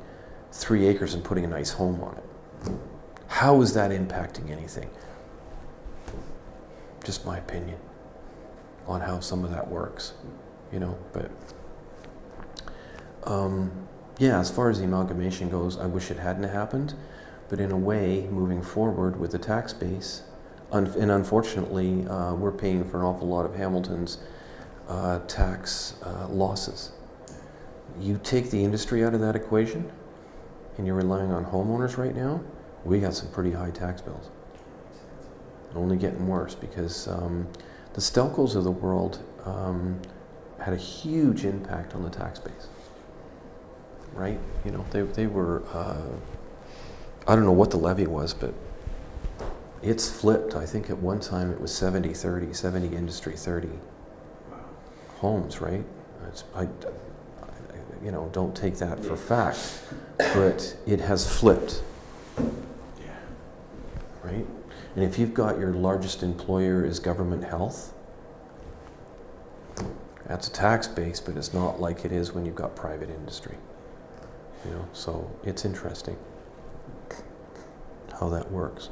3 acres and putting a nice home on it. How is that impacting anything? Just my opinion on how some of that works, but as far as the amalgamation goes, I wish it hadn't happened, but in a way, moving forward with the tax base, and unfortunately, we're paying for an awful lot of Hamilton's tax losses. You take the industry out of that equation, and you're relying on homeowners right now, we got some pretty high tax bills. Only getting worse because the Stelcos of the world had a huge impact on the tax base. Right? They were, I don't know what the levy was, but it's flipped. I think at one time it was 70-30, 70 industry, 30 homes, right? You know, don't take that for fact, but it has flipped,
Yeah.
right? And if you've got your largest employer is government health, that's a tax base, but it's not like it is when you've got private industry. You know, so it's interesting how that works.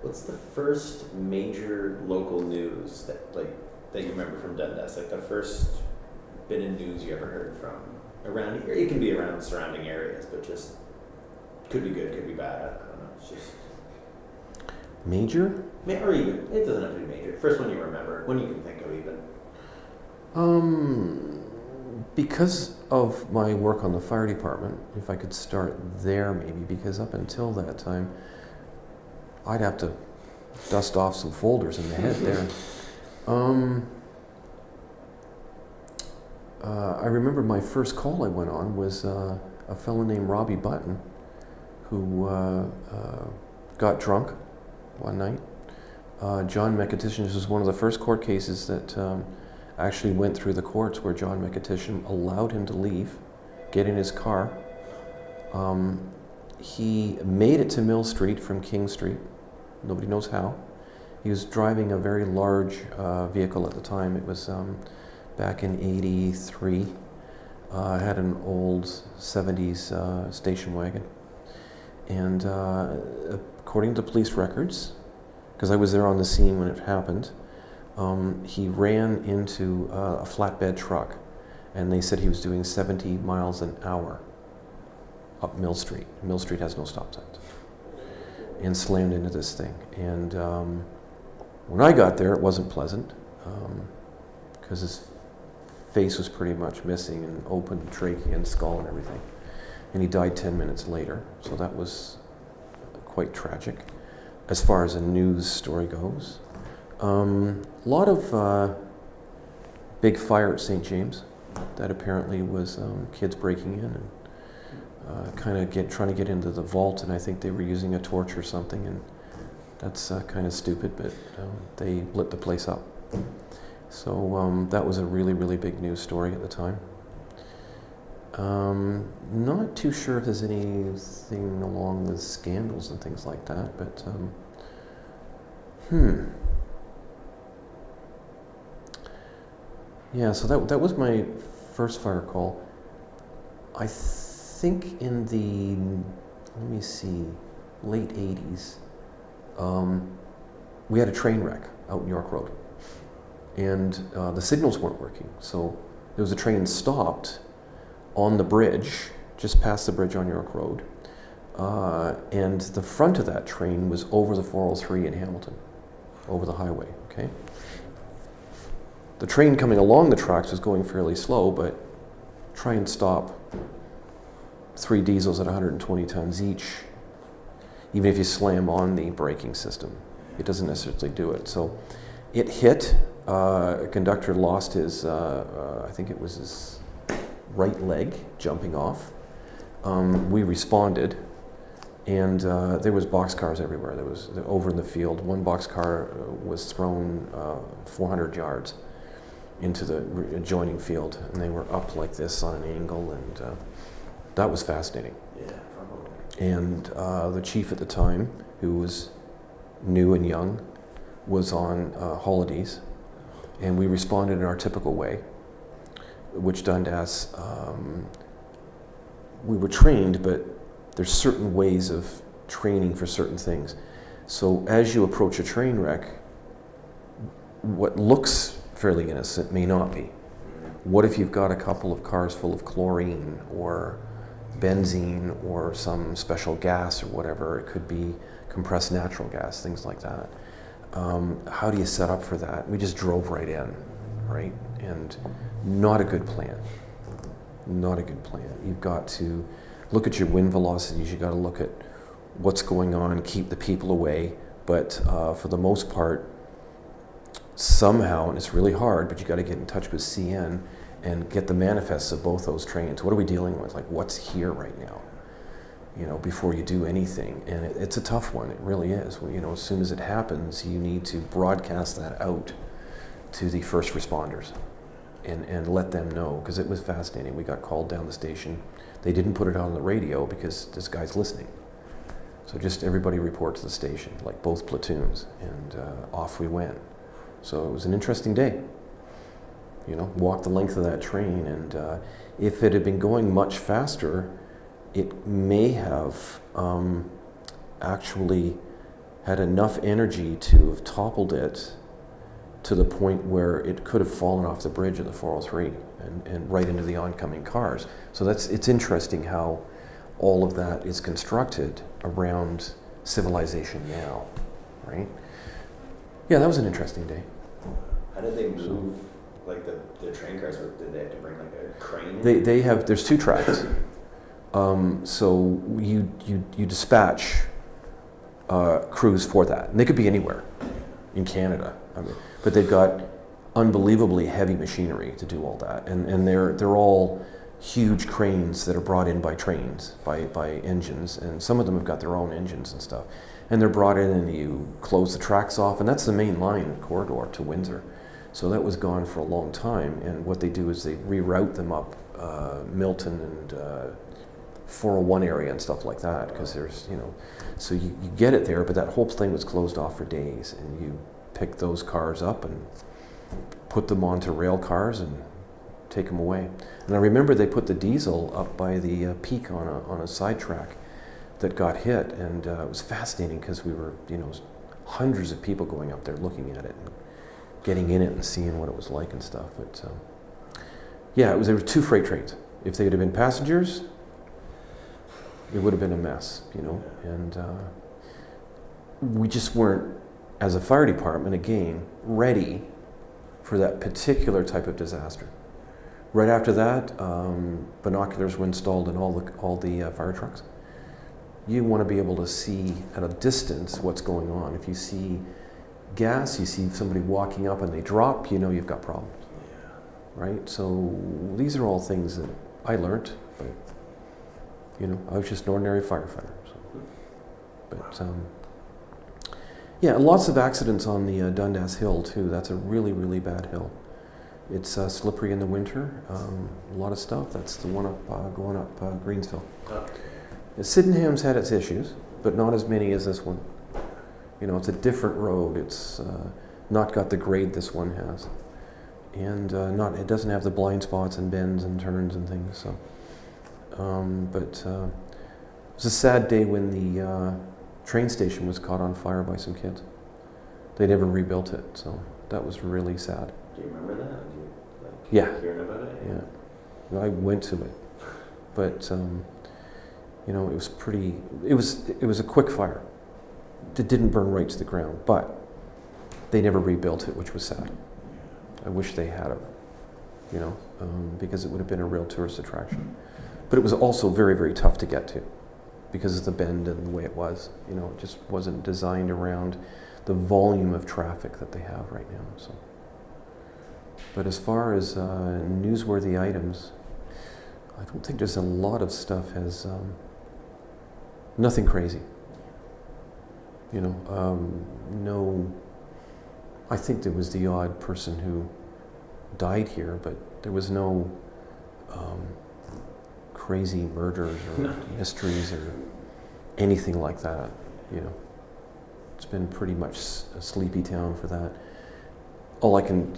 What's the first major local news that you remember from Dundas? Like the first bit of news you ever heard from around here? It can be around surrounding areas, but just could be good, could be bad. I don't know. It's just
Major?
or even it doesn't have to be major. First one you remember, one you can think of even.
Because of my work on the fire department, if I could start there maybe, because up until that time, I'd have to dust off some folders in the head there. I remember my first call I went on was a fellow named Robbie Button, who got drunk one night. John Meketishim, this was one of the first court cases that actually went through the courts, where John Meketishim allowed him to leave, get in his car. He made it to Mill Street from King Street. Nobody knows how. He was driving a very large vehicle at the time. It was back in '83. Had an old 70s station wagon. And according to police records, because I was there on the scene when it happened, he ran into a flatbed truck, and they said he was doing 70 miles an hour up Mill Street. Mill Street has no stop signs. And slammed into this thing. And when I got there, it wasn't pleasant, because his face was pretty much missing and open trachea and skull and everything. And he died 10 minutes later, so that was quite tragic as far as a news story goes. A lot of big fire at St. James that apparently was kids breaking in and kind of trying to get into the vault, and I think they were using a torch or something, and that's kind of stupid, but they lit the place up. So that was a really, really big news story at the time. Not too sure if there's anything along with scandals and things like that, but yeah, so that was my first fire call. I think in the, let me see, late 80s, we had a train wreck out in York Road, and the signals weren't working. So there was a train stopped on the bridge, just past the bridge on York Road, and the front of that train was over the 403 in Hamilton, over the highway, okay? The train coming along the tracks was going fairly slow, but try and stop 3 diesels at 120 tons each, even if you slam on the braking system, it doesn't necessarily do it. So it hit, a conductor lost his, I think it was his right leg jumping off. We responded, and there was boxcars everywhere. There was over in the field. One boxcar was thrown 400 yards into the adjoining field, and they were up like this on an angle, and that was fascinating.
Yeah, probably.
And the chief at the time, who was new and young, was on holidays, and we responded in our typical way, which Dundas, we were trained, but there's certain ways of training for certain things. So as you approach a train wreck, what looks fairly innocent may not be. What if you've got a couple of cars full of chlorine or benzene or some special gas or whatever? It could be compressed natural gas, things like that. How do you set up for that? We just drove right in, right? And not a good plan. Not a good plan. You've got to look at your wind velocities. You've got to look at what's going on, keep the people away. But for the most part, somehow, and it's really hard, but you got to get in touch with CN and get the manifests of both those trains. What are we dealing with? Like, what's here right now? before you do anything. And it's a tough one, it really is. As soon as it happens, you need to broadcast that out to the first responders and let them know, because it was fascinating. We got called down the station. They didn't put it on the radio because this guy's listening. So just everybody report to the station, like both platoons, and off we went. So it was an interesting day. Walked the length of that train, and if it had been going much faster, it may have actually had enough energy to have toppled it to the point where it could have fallen off the bridge of the 403 and right into the oncoming cars. So it's interesting how all of that is constructed around civilization now, right? Yeah, that was an interesting day.
How did they move, like the train cars? Did they have to bring like a crane?
There's 2 tracks. So you dispatch crews for that, and they could be anywhere in Canada. But they've got unbelievably heavy machinery to do all that, and they're all huge cranes that are brought in by trains, by engines, and some of them have got their own engines and stuff. And they're brought in, and you close the tracks off, and that's the main line corridor to Windsor. So that was gone for a long time, and what they do is they reroute them up Milton and 401 area and stuff like that, because there's, so you get it there, but that whole thing was closed off for days, and you pick those cars up and put them onto rail cars and take them away. And I remember they put the diesel up by the peak on a sidetrack that got hit, and it was fascinating because we were, hundreds of people going up there looking at it and getting in it and seeing what it was like and stuff. But there were 2 freight trains. If they had been passengers, it would have been a mess, and we just weren't, as a fire department, again, ready for that particular type of disaster. Right after that, binoculars were installed in all the fire trucks. You want to be able to see at a distance what's going on. If you see gas, you see somebody walking up and they drop, you've got problems. Right? So these are all things that I learned, but I was just an ordinary firefighter. So. But lots of accidents on the Dundas Hill too. That's a really, really bad hill. It's slippery in the winter. A lot of stuff. That's the one up going up Greensville. Sydenham's had its issues, but not as many as this one. It's a different road. It's not got the grade this one has, and it doesn't have the blind spots and bends and turns and things. So, it was a sad day when the train station was caught on fire by some kids. They never rebuilt it, so that was really sad.
Do you remember that?
Yeah.
Hearing about it?
Yeah. I went to it, but it was pretty. It was a quick fire. It didn't burn right to the ground, but they never rebuilt it, which was sad. I wish they had it, because it would have been a real tourist attraction. But it was also very, very tough to get to because of the bend and the way it was. It just wasn't designed around the volume of traffic that they have right now. So, but as far as newsworthy items, I don't think there's a lot of stuff has nothing crazy. No. I think there was the odd person who died here, but there was no crazy murders or mysteries or anything like that. It's been pretty much a sleepy town for that. All I can,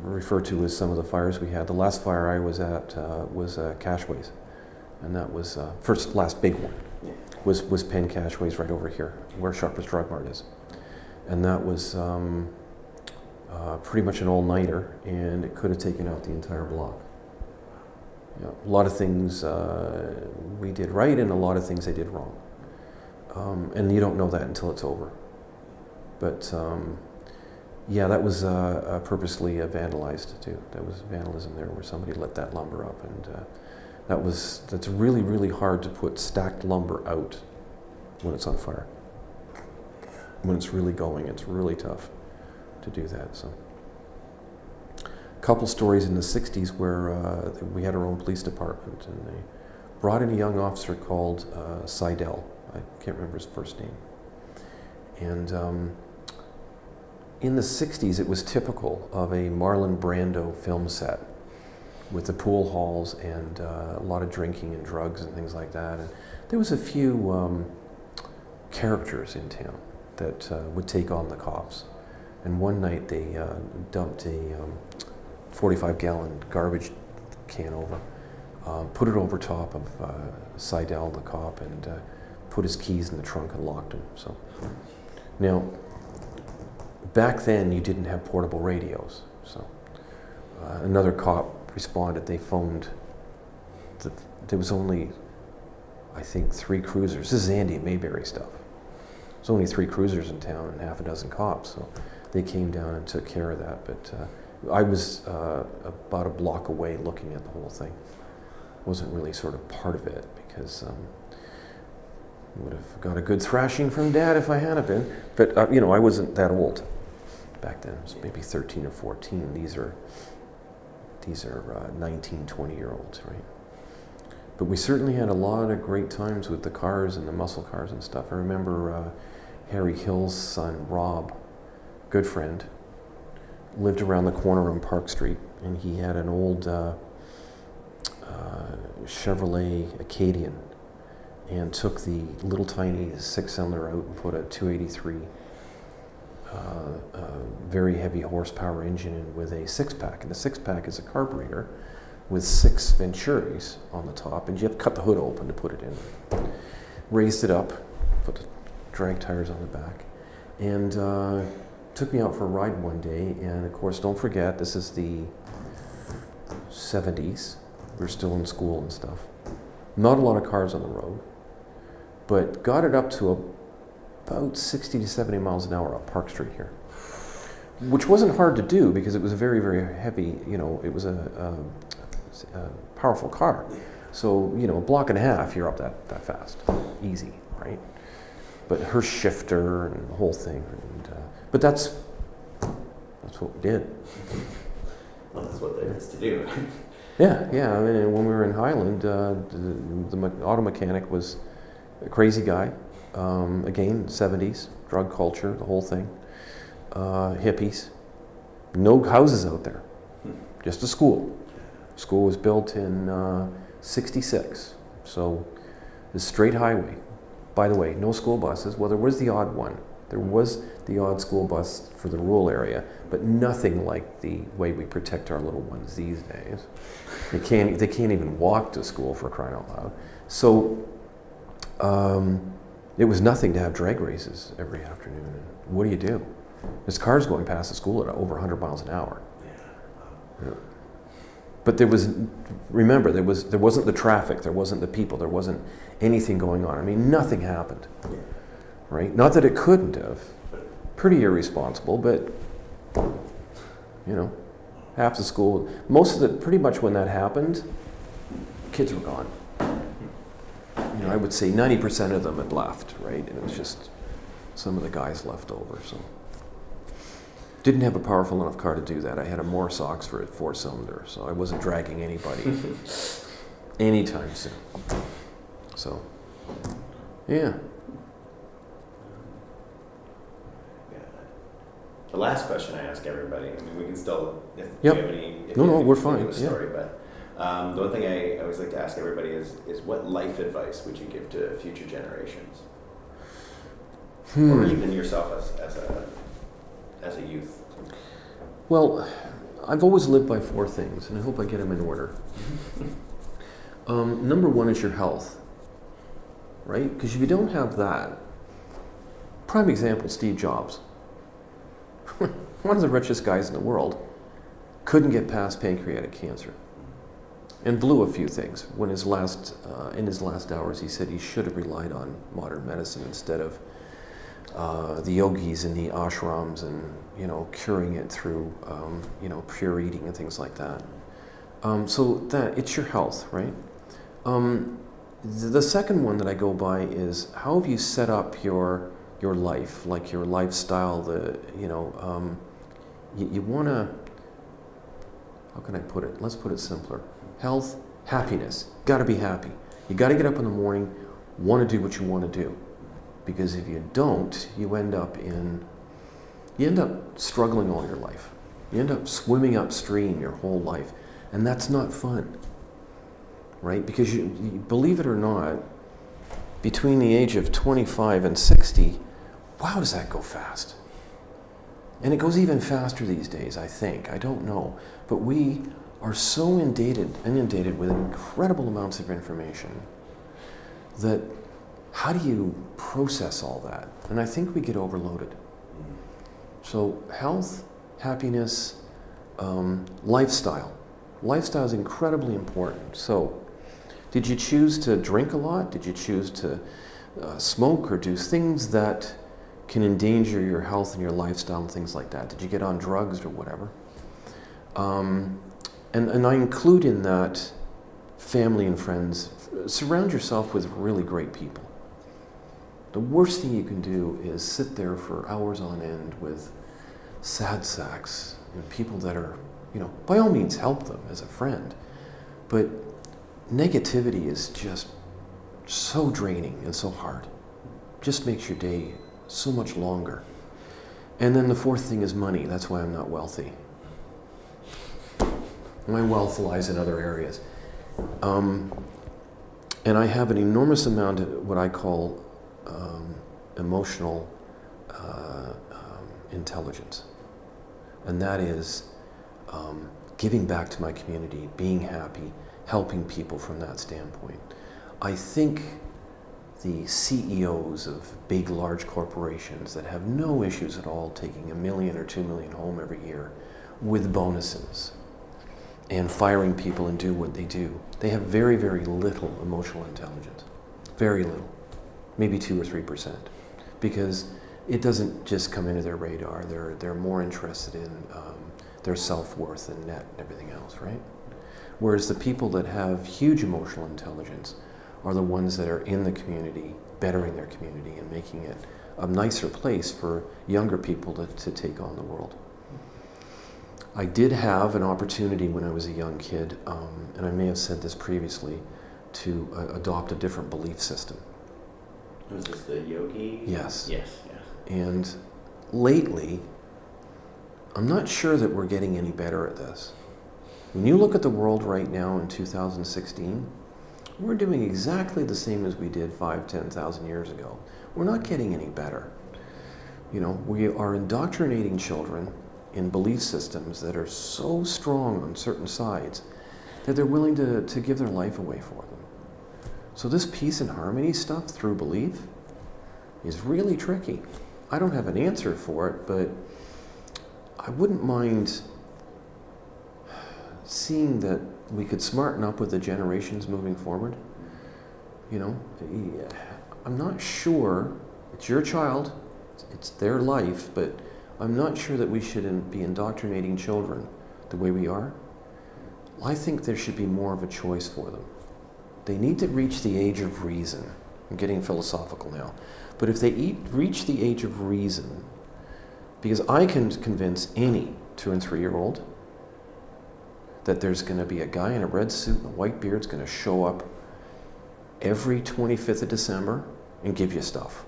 refer to is some of the fires we had. The last fire I was at was Cashways, and that was last big one.
Yeah.
Was Penn Cashways right over here, where Sharper's Drug Mart is, and that was pretty much an all-nighter, and it could have taken out the entire block. A lot of things we did right, and a lot of things they did wrong, and you don't know that until it's over. But that was purposely vandalized too. There was vandalism there where somebody lit that lumber up, and that's really, really hard to put stacked lumber out when it's on fire. When it's really going, it's really tough to do that. So, a couple stories in the 60s where we had our own police department, and they brought in a young officer called Seidel. I can't remember his first name. And in the 60s, it was typical of a Marlon Brando film set with the pool halls and a lot of drinking and drugs and things like that. And there was a few characters in town that would take on the cops. And one night they dumped a 45-gallon garbage can over, put it over top of Seidel, the cop, and put his keys in the trunk and locked him. So now, back then you didn't have portable radios. So another cop responded. They phoned. There was only, I think, 3 cruisers. This is Andy and Mayberry stuff. There's only 3 cruisers in town and half a dozen cops. So they came down and took care of that. But I was about a block away looking at the whole thing. Wasn't really sort of part of it because would have got a good thrashing from Dad if I had been. But I wasn't that old back then. I was maybe 13 or 14. These are 19, 20-year-olds, right? But we certainly had a lot of great times with the cars and the muscle cars and stuff. I remember Harry Hill's son, Rob, good friend, lived around the corner on Park Street, and he had an old Chevrolet Acadian and took the little tiny 6-cylinder out and put a 283 very heavy horsepower engine in with a 6-pack. And the 6-pack is a carburetor with 6 Venturis on the top, and you have to cut the hood open to put it in. Raised it up, put the drag tires on the back, and took me out for a ride one day. And of course, don't forget, this is the 70s. We're still in school and stuff. Not a lot of cars on the road, but got it up to about 60 to 70 miles an hour up Park Street here, which wasn't hard to do because it was a very, very heavy, it was a powerful car. So, a block and a half, you're up that fast. Easy, right? But her shifter and the whole thing. And, but that's what we did.
Well, that's what there is to do.
Yeah. I mean, when we were in Highland, the auto mechanic was a crazy guy. Again, 70s, drug culture, the whole thing. Hippies. No houses out there. Just a school. School was built in 66. So, the straight highway. By the way, no school buses. Well, there was the odd one. There was the odd school bus for the rural area, but nothing like the way we protect our little ones these days. They can't even walk to school, for crying out loud. So it was nothing to have drag races every afternoon. And what do? There's cars going past the school at over 100 miles an hour. Yeah. But there wasn't the traffic, there wasn't the people, there wasn't anything going on. I mean, nothing happened. Yeah. Right? Not that it couldn't have. Pretty irresponsible, but half the school, pretty much when that happened, kids were gone. I would say 90% of them had left, right? And it was just some of the guys left over. So didn't have a powerful enough car to do that. I had a Morse Oxford 4-cylinder, so I wasn't dragging anybody anytime soon. So, yeah.
The last question I ask everybody, I mean, we can still, if
yep.
you have any,
we're fine.
A story, but the one thing I always like to ask everybody is what life advice would you give to future generations? Or even yourself as a youth?
Well, I've always lived by 4 things, and I hope I get them in order. Number 1 is your health, right? Because if you don't have that, prime example, Steve Jobs. One of the richest guys in the world couldn't get past pancreatic cancer and blew a few things. When in his last hours, he said he should have relied on modern medicine instead of the yogis and the ashrams and curing it through pure eating and things like that. So that it's your health, right? The second one that I go by is how have you set up your life, like your lifestyle, you want to, how can I put it? Let's put it simpler. Health, happiness. Got to be happy. You got to get up in the morning, want to do what you want to do. Because if you don't, you end up struggling all your life. You end up swimming upstream your whole life. And that's not fun, right? Because you believe it or not, between the age of 25 and 60, wow, does that go fast. And it goes even faster these days, I think. I don't know. But we are so inundated with incredible amounts of information that how do you process all that? And I think we get overloaded. So health, happiness, lifestyle. Lifestyle is incredibly important. So did you choose to drink a lot? Did you choose to smoke or do things that can endanger your health and your lifestyle and things like that? Did you get on drugs or whatever? And I include in that family and friends. Surround yourself with really great people. The worst thing you can do is sit there for hours on end with sad sacks and people that are, by all means help them as a friend. But negativity is just so draining and so hard. Just makes your day so much longer. And then the fourth thing is money. That's why I'm not wealthy. My wealth lies in other areas. And I have an enormous amount of what I call emotional intelligence. And that is giving back to my community, being happy, helping people from that standpoint. I think the CEOs of big, large corporations that have no issues at all taking $1 million or $2 million home every year with bonuses and firing people and do what they do, they have very, very little emotional intelligence. Very little. Maybe 2 or 3%. Because it doesn't just come into their radar. They're more interested in their self-worth and net and everything else, right? Whereas the people that have huge emotional intelligence are the ones that are in the community, bettering their community and making it a nicer place for younger people to take on the world. I did have an opportunity when I was a young kid, and I may have said this previously, to adopt a different belief system.
Was this the yogi?
Yes.
Yes.
And lately, I'm not sure that we're getting any better at this. When you look at the world right now in 2016, we're doing exactly the same as we did 5,000, 10,000 years ago. We're not getting any better. We are indoctrinating children in belief systems that are so strong on certain sides that they're willing to give their life away for them. So this peace and harmony stuff through belief is really tricky. I don't have an answer for it, but I wouldn't mind seeing that we could smarten up with the generations moving forward. I'm not sure, it's your child, it's their life, but I'm not sure that we should be indoctrinating children the way we are. I think there should be more of a choice for them. They need to reach the age of reason. I'm getting philosophical now. But if they reach the age of reason, because I can convince any 2 and 3-year-old that there's going to be a guy in a red suit and a white beard's going to show up every 25th of December and give you stuff.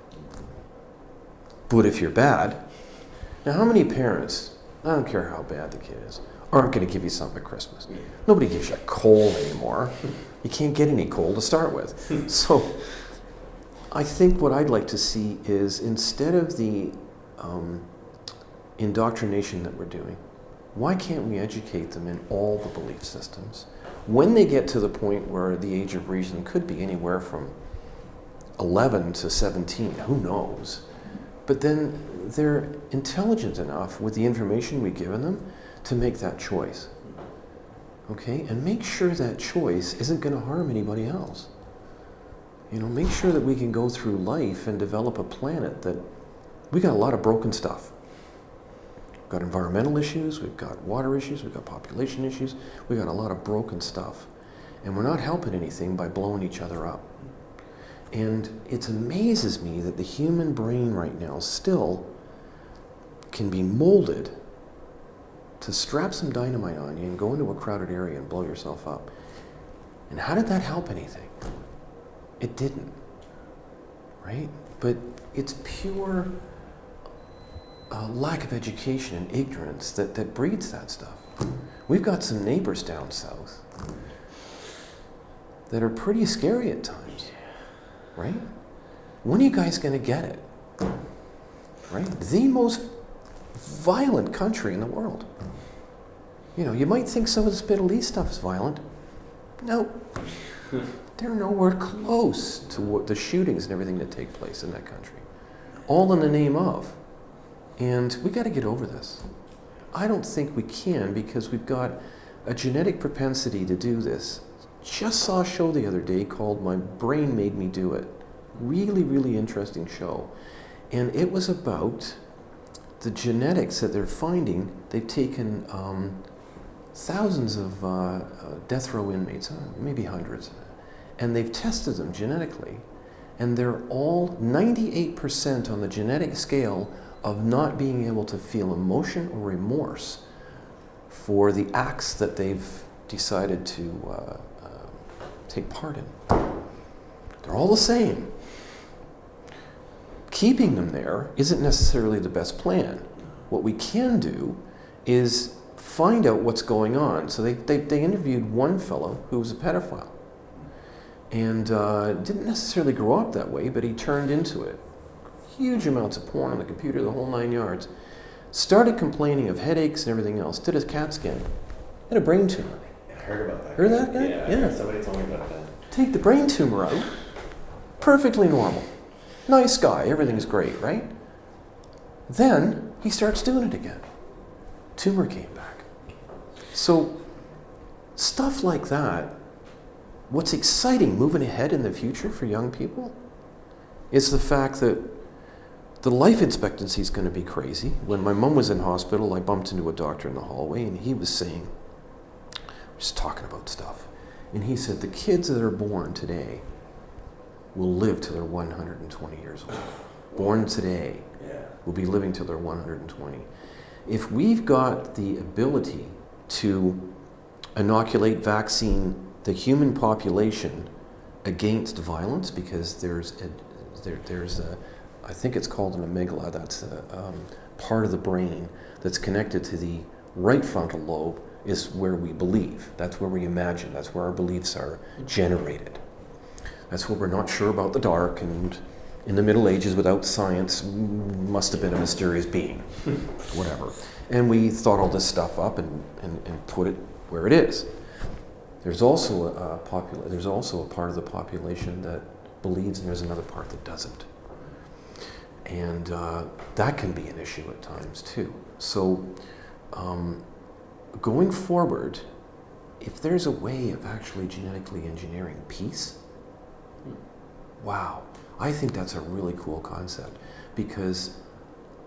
But if you're bad, now how many parents, I don't care how bad the kid is, aren't going to give you something at Christmas? Nobody gives you coal anymore. You can't get any coal to start with. So I think what I'd like to see is, instead of the indoctrination that we're doing, why can't we educate them in all the belief systems? When they get to the point where the age of reason could be anywhere from 11 to 17, who knows? But then they're intelligent enough with the information we've given them to make that choice. Okay? And make sure that choice isn't going to harm anybody else. Make sure that we can go through life and develop a planet that we got a lot of broken stuff. We've got environmental issues, we've got water issues, we've got population issues, we've got a lot of broken stuff. And we're not helping anything by blowing each other up. And it amazes me that the human brain right now still can be molded to strap some dynamite on you and go into a crowded area and blow yourself up. And how did that help anything? It didn't, right? But it's pure lack of education and ignorance that breeds that stuff. We've got some neighbors down south that are pretty scary at times, right? When are you guys going to get it? Right? The most violent country in the world. You know, you might think some of this Middle East stuff is violent. No. They're nowhere close to what the shootings and everything that take place in that country. All in the name of. And we got to get over this. I don't think we can, because we've got a genetic propensity to do this. Just saw a show the other day called My Brain Made Me Do It. Really, really interesting show. And it was about the genetics that they're finding. They've taken thousands of death row inmates, maybe hundreds, and they've tested them genetically. And they're all 98% on the genetic scale of not being able to feel emotion or remorse for the acts that they've decided to take part in. They're all the same. Keeping them there isn't necessarily the best plan. What we can do is find out what's going on. So they interviewed one fellow who was a pedophile, and didn't necessarily grow up that way, but he turned into it. Huge amounts of porn on the computer, the whole 9 yards. Started complaining of headaches and everything else. Did a CAT scan. Had a brain tumor.
I heard about that.
Heard that guy?
Yeah. Somebody told me about that.
Take the brain tumor out. Perfectly normal. Nice guy. Everything's great, right? Then he starts doing it again. Tumor came back. So stuff like that, what's exciting moving ahead in the future for young people is the fact that the life expectancy is going to be crazy. When my mom was in hospital, I bumped into a doctor in the hallway, and he was saying, just talking about stuff, and he said the kids that are born today will live till they're 120 years old. Born today will be living till they're 120. If we've got the ability to inoculate, vaccine the human population against violence, because there's a I think it's called an amygdala, that's a part of the brain that's connected to the right frontal lobe, is where we believe. That's where we imagine. That's where our beliefs are generated. That's where we're not sure about the dark, and in the Middle Ages, without science, must have been a mysterious being, whatever. And we thought all this stuff up and put it where it is. There's also a part of the population that believes, and there's another part that doesn't. And that can be an issue at times too. So going forward, if there's a way of actually genetically engineering peace, wow, I think that's a really cool concept, because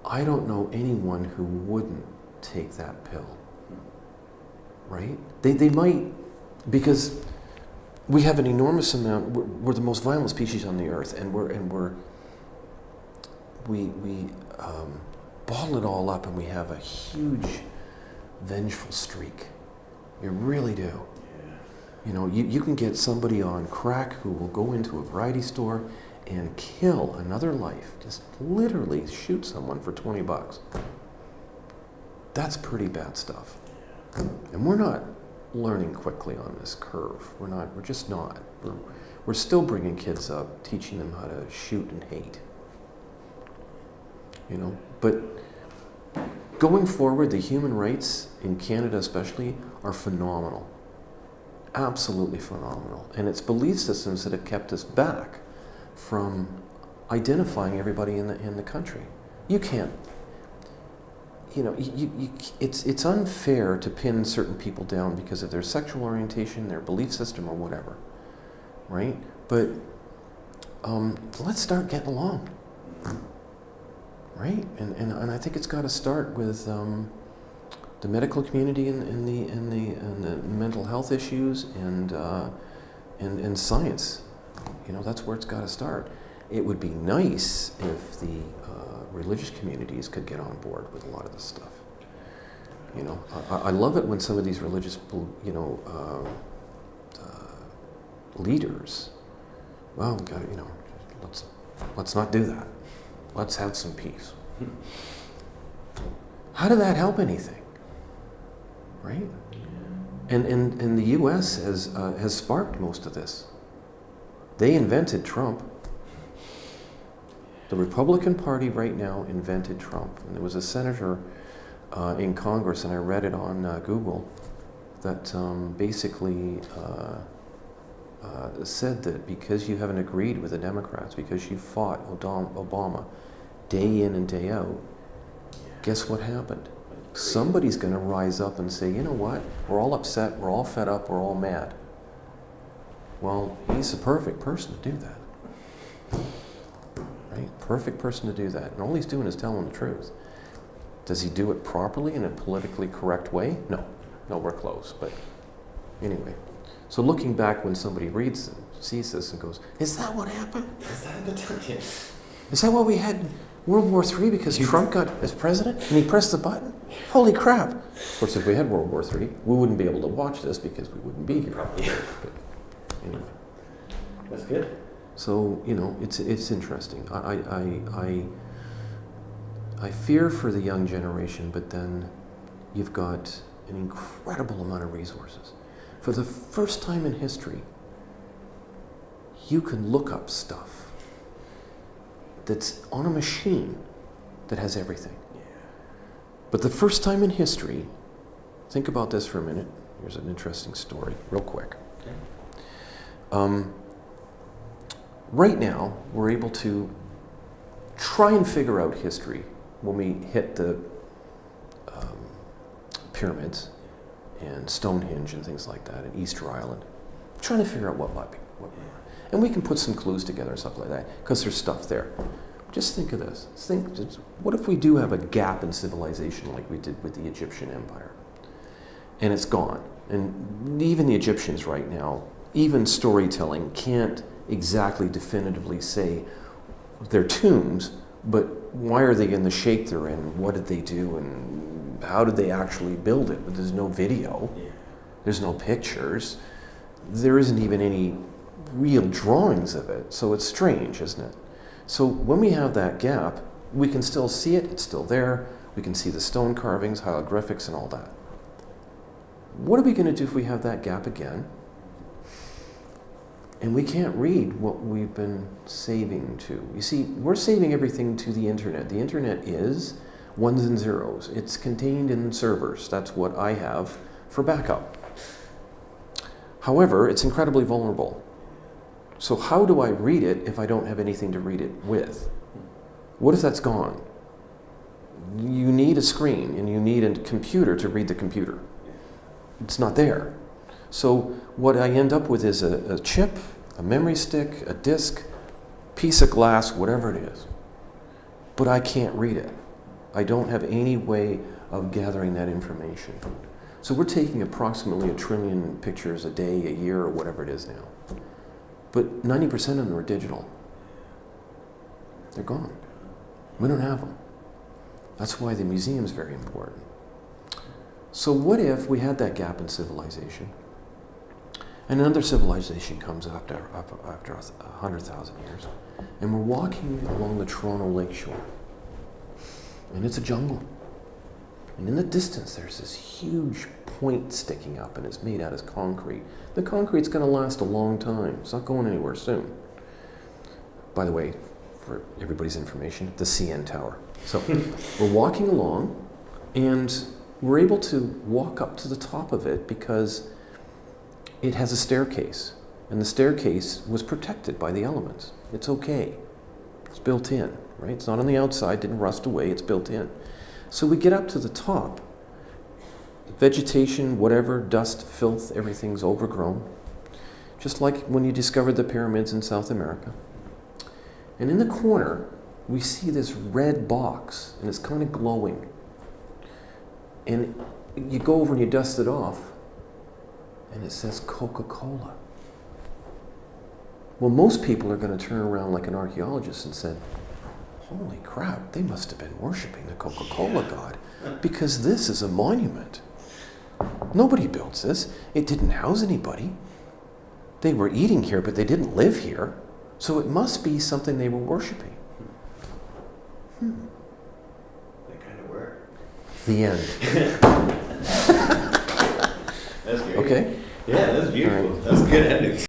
I don't know anyone who wouldn't take that pill, right? They might, because we have an enormous amount, we're the most violent species on the earth, and we bottle it all up, and we have a huge vengeful streak. You really do.
Yeah.
You know, you can get somebody on crack who will go into a variety store and kill another life, just literally shoot someone for $20. That's pretty bad stuff. And we're not learning quickly on this curve. We're just not. We're still bringing kids up, teaching them how to shoot and hate. You know, but going forward, the human rights in Canada especially are phenomenal. Absolutely phenomenal. And it's belief systems that have kept us back from identifying everybody in the country. You can't, you know, it's unfair to pin certain people down because of their sexual orientation, their belief system, or whatever, right? But let's start getting along. Right, and I think it's got to start with the medical community and the mental health issues and science. You know, that's where it's got to start. It would be nice if the religious communities could get on board with a lot of this stuff. You know, I love it when some of these religious, leaders well, we got to, let's not do that. Let's have some peace. How did that help anything? Right? And the U.S. has sparked most of this. They invented Trump. The Republican Party right now invented Trump. And there was a senator in Congress, and I read it on Google, that basically said that because you haven't agreed with the Democrats, because you fought Obama day in and day out, guess what happened? Somebody's going to rise up and say, you know what, we're all upset, we're all fed up, we're all mad. Well, he's the perfect person to do that. Right? Perfect person to do that. And all he's doing is telling the truth. Does he do it properly in a politically correct way? No. No, we're close. But anyway. So looking back when somebody reads, sees this and goes, is that what happened?
Is that the time?
Is that why we had World War III because Trump got as president and he pressed the button? Holy crap. Of course, if we had World War III, we wouldn't be able to watch this because we wouldn't be here.
Probably.
But anyway.
That's good.
So, it's interesting. I fear for the young generation, but then you've got an incredible amount of resources. For the first time in history, you can look up stuff that's on a machine that has everything.
Yeah.
But the first time in history, think about this for a minute. Here's an interesting story, real quick.
Okay.
Right now, we're able to try and figure out history when we hit the pyramids and Stonehenge and things like that, and Easter Island. Trying to figure out what might be. And we can put some clues together and stuff like that, because there's stuff there. Just think of this. What if we do have a gap in civilization like we did with the Egyptian Empire? And it's gone. And even the Egyptians right now, even storytelling can't exactly definitively say they're tombs, but why are they in the shape they're in? What did they do? And how did they actually build it? But there's no video.
Yeah.
There's no pictures. There isn't even any real drawings of it. So it's strange, isn't it? So when we have that gap, we can still see it. It's still there. We can see the stone carvings, hieroglyphics, and all that. What are we going to do if we have that gap again? And we can't read what we've been saving to. You see, we're saving everything to the internet. The internet is ones and zeros. It's contained in servers. That's what I have for backup. However, it's incredibly vulnerable. So how do I read it if I don't have anything to read it with? What if that's gone? You need a screen and you need a computer to read the computer. It's not there. So what I end up with is a chip, a memory stick, a disk, piece of glass, whatever it is. But I can't read it. I don't have any way of gathering that information. So we're taking approximately 1 trillion pictures a day, a year, or whatever it is now. But 90% of them are digital. They're gone. We don't have them. That's why the museum is very important. So what if we had that gap in civilization, and another civilization comes after 100,000 years, and we're walking along the Toronto Lakeshore, and it's a jungle. And in the distance, there's this huge point sticking up, and it's made out of concrete. The concrete's going to last a long time. It's not going anywhere soon. By the way, for everybody's information, the CN Tower. So we're walking along, and we're able to walk up to the top of it because it has a staircase. And the staircase was protected by the elements. It's okay. It's built in, right? It's not on the outside, didn't rust away, it's built in. So we get up to the top. Vegetation, whatever, dust, filth, everything's overgrown. Just like when you discovered the pyramids in South America. And in the corner, we see this red box, and it's kind of glowing. And you go over and you dust it off, and it says Coca-Cola. Well, most people are going to turn around like an archaeologist and say, holy crap, they must have been worshiping the Coca-Cola god, because this is a monument. Nobody built this. It didn't house anybody. They were eating here, but they didn't live here. So it must be something they were worshiping.
They kind of were.
The end.
That's great.
Okay?
Yeah, that's beautiful.
All right.
That's a good ending.